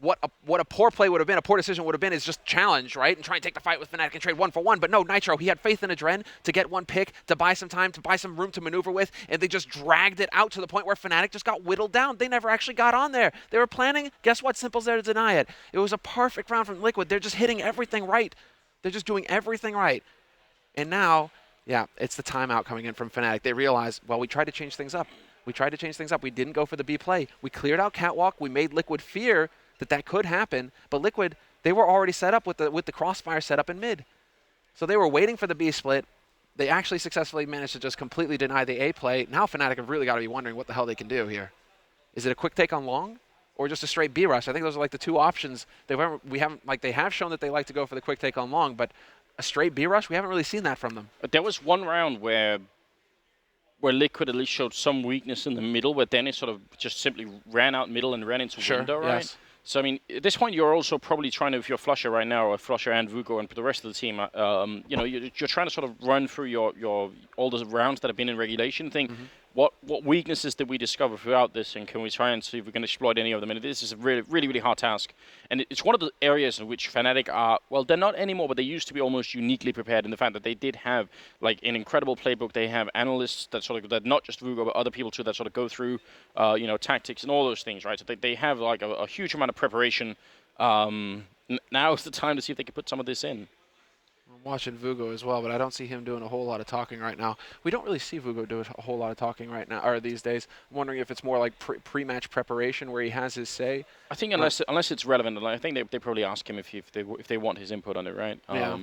what a poor play would have been, a poor decision would have been, is just challenge, right? And try and take the fight with Fnatic and trade 1 for 1. But no, Nitro, he had faith in Adren to get 1 pick, to buy some time, to buy some room to maneuver with, and they just dragged it out to the point where Fnatic just got whittled down. They never actually got on there. They were planning, guess what? Simple's there to deny it. It was a perfect round from Liquid. They're just hitting everything right. They're just doing everything right. And now, yeah, it's the timeout coming in from Fnatic. They realize, well, we tried to change things up. We didn't go for the B play. We cleared out Catwalk. We made Liquid fear that could happen, but Liquid, they were already set up with the crossfire set up in mid. So they were waiting for the B split. They actually successfully managed to just completely deny the A play. Now Fnatic have really got to be wondering what the hell they can do here. Is it a quick take on long, or just a straight B rush? I think those are like the 2 options. They have shown that they like to go for the quick take on long, but a straight B rush, we haven't really seen that from them. But there was one round where Liquid at least showed some weakness in the middle, where Dennis sort of just simply ran out middle and ran into window, right? Yes. So, I mean, at this point, you're also probably trying to, if you're Flusher right now, or Flusher and Vugo and the rest of the team, you're trying to sort of run through all the rounds that have been in regulation, think, what weaknesses did we discover throughout this, and can we try and see if we can exploit any of them? And this is a really, really, really hard task. And it's one of the areas in which Fnatic are, well, they're not anymore, but they used to be almost uniquely prepared in the fact that they did have, like, an incredible playbook. They have analysts that sort of, that not just Vugo, but other people too, that sort of go through, tactics and all those things, right? So they have, like, a huge amount of preparation. Now is the time to see if they can put some of this in. I'm watching Vugo as well, but I don't see him doing a whole lot of talking right now. We don't really see Vugo do a whole lot of talking right now, or these days. I'm wondering if it's more like pre-match prepreration where he has his say. I think unless it's relevant, I think they probably ask him if they want his input on it, right? Yeah.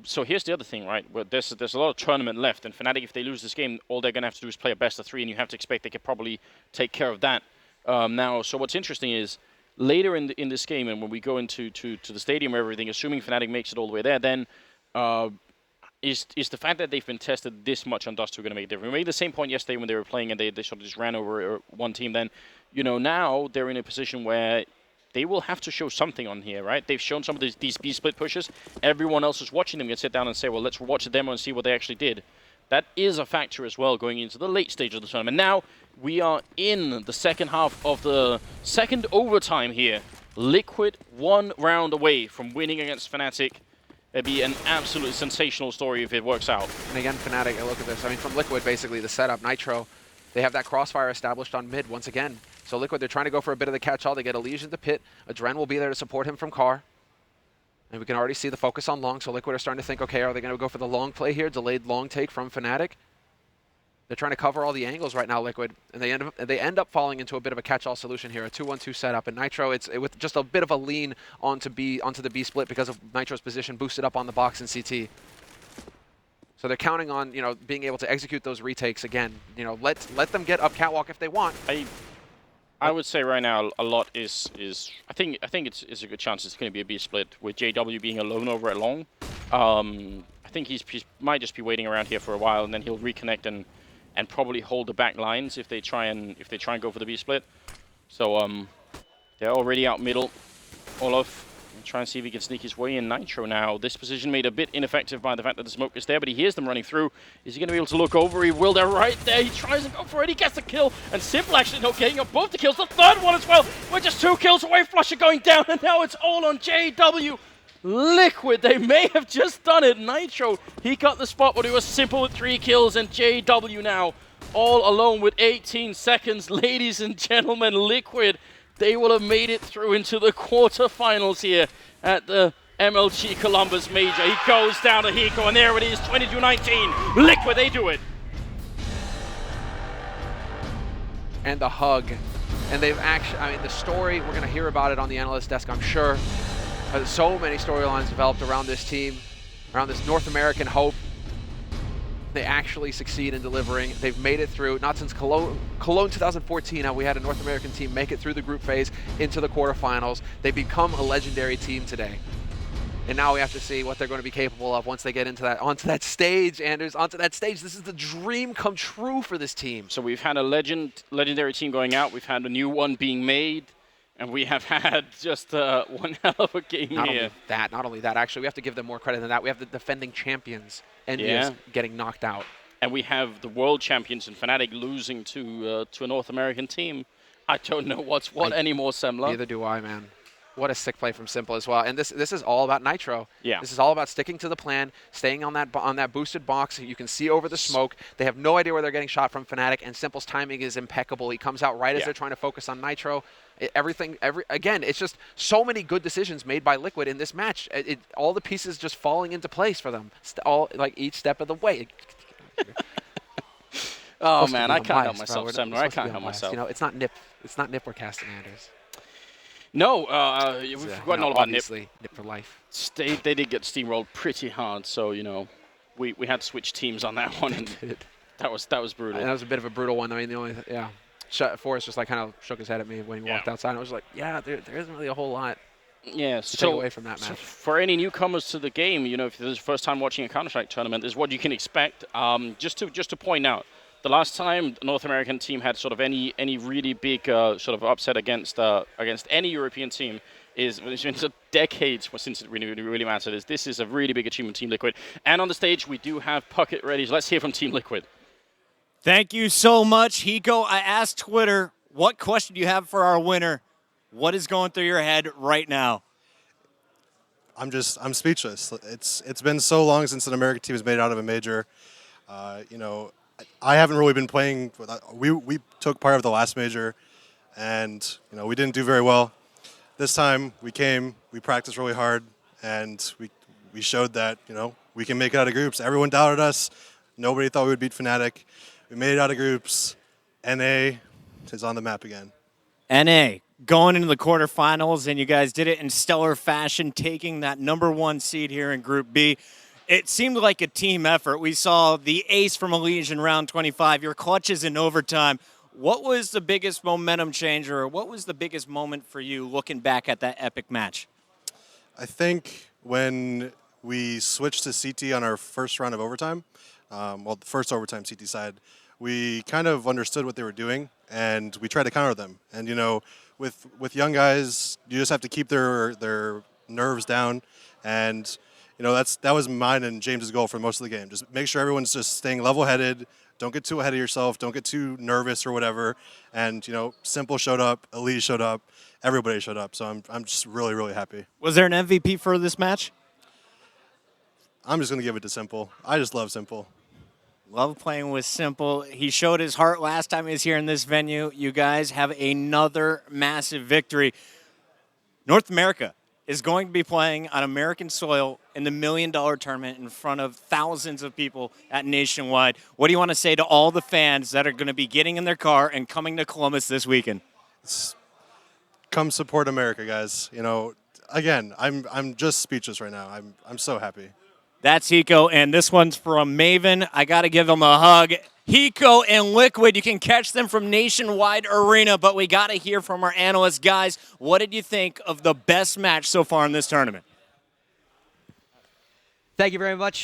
So here's the other thing, right? Where there's a lot of tournament left, and Fnatic, if they lose this game, all they're gonna have to do is play a best of 3, and you have to expect they could probably take care of that now. So what's interesting is, later in this game, and when we go into the stadium or everything, assuming Fnatic makes it all the way there, then is the fact that they've been tested this much on Dust2 going to make a difference? We made the same point yesterday when they were playing and they sort of just ran over one team. Then, now they're in a position where they will have to show something on here, right? They've shown some of these B-split pushes. Everyone else is watching them. You can sit down and say, well, let's watch the demo and see what they actually did. That is a factor as well going into the late stage of the tournament. Now, we are in the second half of the second overtime here. Liquid 1 round away from winning against Fnatic. It'd be an absolutely sensational story if it works out. And again, Fnatic, look at this. I mean, from Liquid, basically, the setup, Nitro, They have that crossfire established on mid once again. So Liquid, they're trying to go for a bit of the catch-all. They get Elysian to pit. Adren will be there to support him from car. And we can already see the focus on long. So Liquid are starting to think, okay, are they going to go for the long play here? Delayed long take from Fnatic. They're trying to cover all the angles right now, Liquid, and they end up falling into a bit of a catch-all solution here, a 2-1-2 setup. And Nitro, with just a bit of a lean onto the B split because of Nitro's position boosted up on the box in CT. So they're counting on being able to execute those retakes again. Let them get up catwalk if they want. I would say right now a lot is I think it's a good chance it's going to be a B split with JW being alone over at long. I think he might just be waiting around here for a while, and then he'll reconnect and probably hold the back lines if they try and go for the B split. So they're already out middle. Olaf try and see if he can sneak his way in. Nitro now. This position made a bit ineffective by the fact that the smoke is there, but he hears them running through. Is he going to be able to look over? He will. They're right there. He tries and go for it. He gets the kill, and Simple actually not getting up both the kills. The third one as well. We're just 2 kills away. Flusher going down, and now it's all on JW. Liquid, they may have just done it. Nitro, he got the spot, but it was Simple with 3 kills, and JW now all alone with 18 seconds. Ladies and gentlemen, Liquid, they will have made it through into the quarterfinals here at the MLG Columbus Major. He goes down to Hiko, and there it is, 22-19. Liquid, they do it. And the hug. And they've actually, I mean, the story, we're going to hear about it on the analyst desk, I'm sure. There's so many storylines developed around this team, around this North American hope. They actually succeed in delivering. They've made it through, not since Cologne 2014, how we had a North American team make it through the group phase into the quarterfinals. They become a legendary team today. And now we have to see what they're going to be capable of once they get onto that stage, Anders, onto that stage. This is the dream come true for this team. So we've had a legendary team going out. We've had a new one being made. And we have had just one hell of a game here. Not only that, actually, we have to give them more credit than that. We have the defending champions, Envious, getting knocked out. And we have the world champions in Fnatic losing to a North American team. I don't know what's what anymore, Semmler. Neither do I, man. What a sick play from Simple as well. And this is all about Nitro. Yeah. This is all about sticking to the plan, staying on that boosted box. You can see over the smoke. They have no idea where they're getting shot from Fnatic, and Simple's timing is impeccable. He comes out right as they're trying to focus on Nitro. Again, it's just so many good decisions made by Liquid in this match. All the pieces just falling into place for them, each step of the way. Oh man, I can't help myself, Semmler. I can't help myself. It's not Nip. It's not Nip we're casting, Anders. No, we've forgotten all about Nip. Nip for life. They did get steamrolled pretty hard, so we had to switch teams on that one, and that was brutal. And that was a bit of a brutal one. I mean, Forrest just kind of shook his head at me when he walked outside. And I was like, there isn't really a whole lot. Yeah, to take away from that match. So for any newcomers to the game, if this is your first time watching a Counter-Strike tournament, this is what you can expect. Just to point out, the last time the North American team had sort of any really big sort of upset against any European team it's been decades since it really mattered. This is a really big achievement, Team Liquid. And on the stage, we do have Puckett ready. So let's hear from Team Liquid. Thank you so much, Hiko. I asked Twitter, what question do you have for our winner? What is going through your head right now? I'm speechless. It's been so long since an American team has made it out of a major. I haven't really been playing. We took part of the last major, and we didn't do very well. This time we came, we practiced really hard, and we showed that we can make it out of groups. Everyone doubted us. Nobody thought we would beat Fnatic. We made it out of groups. NA is on the map again. NA going into the quarterfinals, and you guys did it in stellar fashion, taking that #1 seed here in Group B. It seemed like a team effort. We saw the ace from Elysian round 25, your clutches in overtime. What was the biggest momentum changer, or what was the biggest moment for you looking back at that epic match? I think when we switched to CT on our first round of overtime, the first overtime CT side, we kind of understood what they were doing, and we tried to counter them. And with young guys, you just have to keep their nerves down, and that was mine and James's goal for most of the game. Just make sure everyone's just staying level-headed. Don't get too ahead of yourself. Don't get too nervous or whatever. And Simple showed up, Elise showed up, everybody showed up. So I'm just really, really happy. Was there an MVP for this match? I'm just gonna give it to Simple. I just love Simple. Love playing with Simple. He showed his heart last time he was here in this venue. You guys have another massive victory. North America is going to be playing on American soil in the $1 million tournament in front of thousands of people at Nationwide. What do you want to say to all the fans that are going to be getting in their car and coming to Columbus this weekend? Come support America, guys. You know, again, I'm just speechless right now. I'm so happy. That's Hiko, and this one's from Maven. I got to give him a hug. Hiko and Liquid, you can catch them from Nationwide Arena, but we got to hear from our analysts. Guys, what did you think of the best match so far in this tournament? Thank you very much.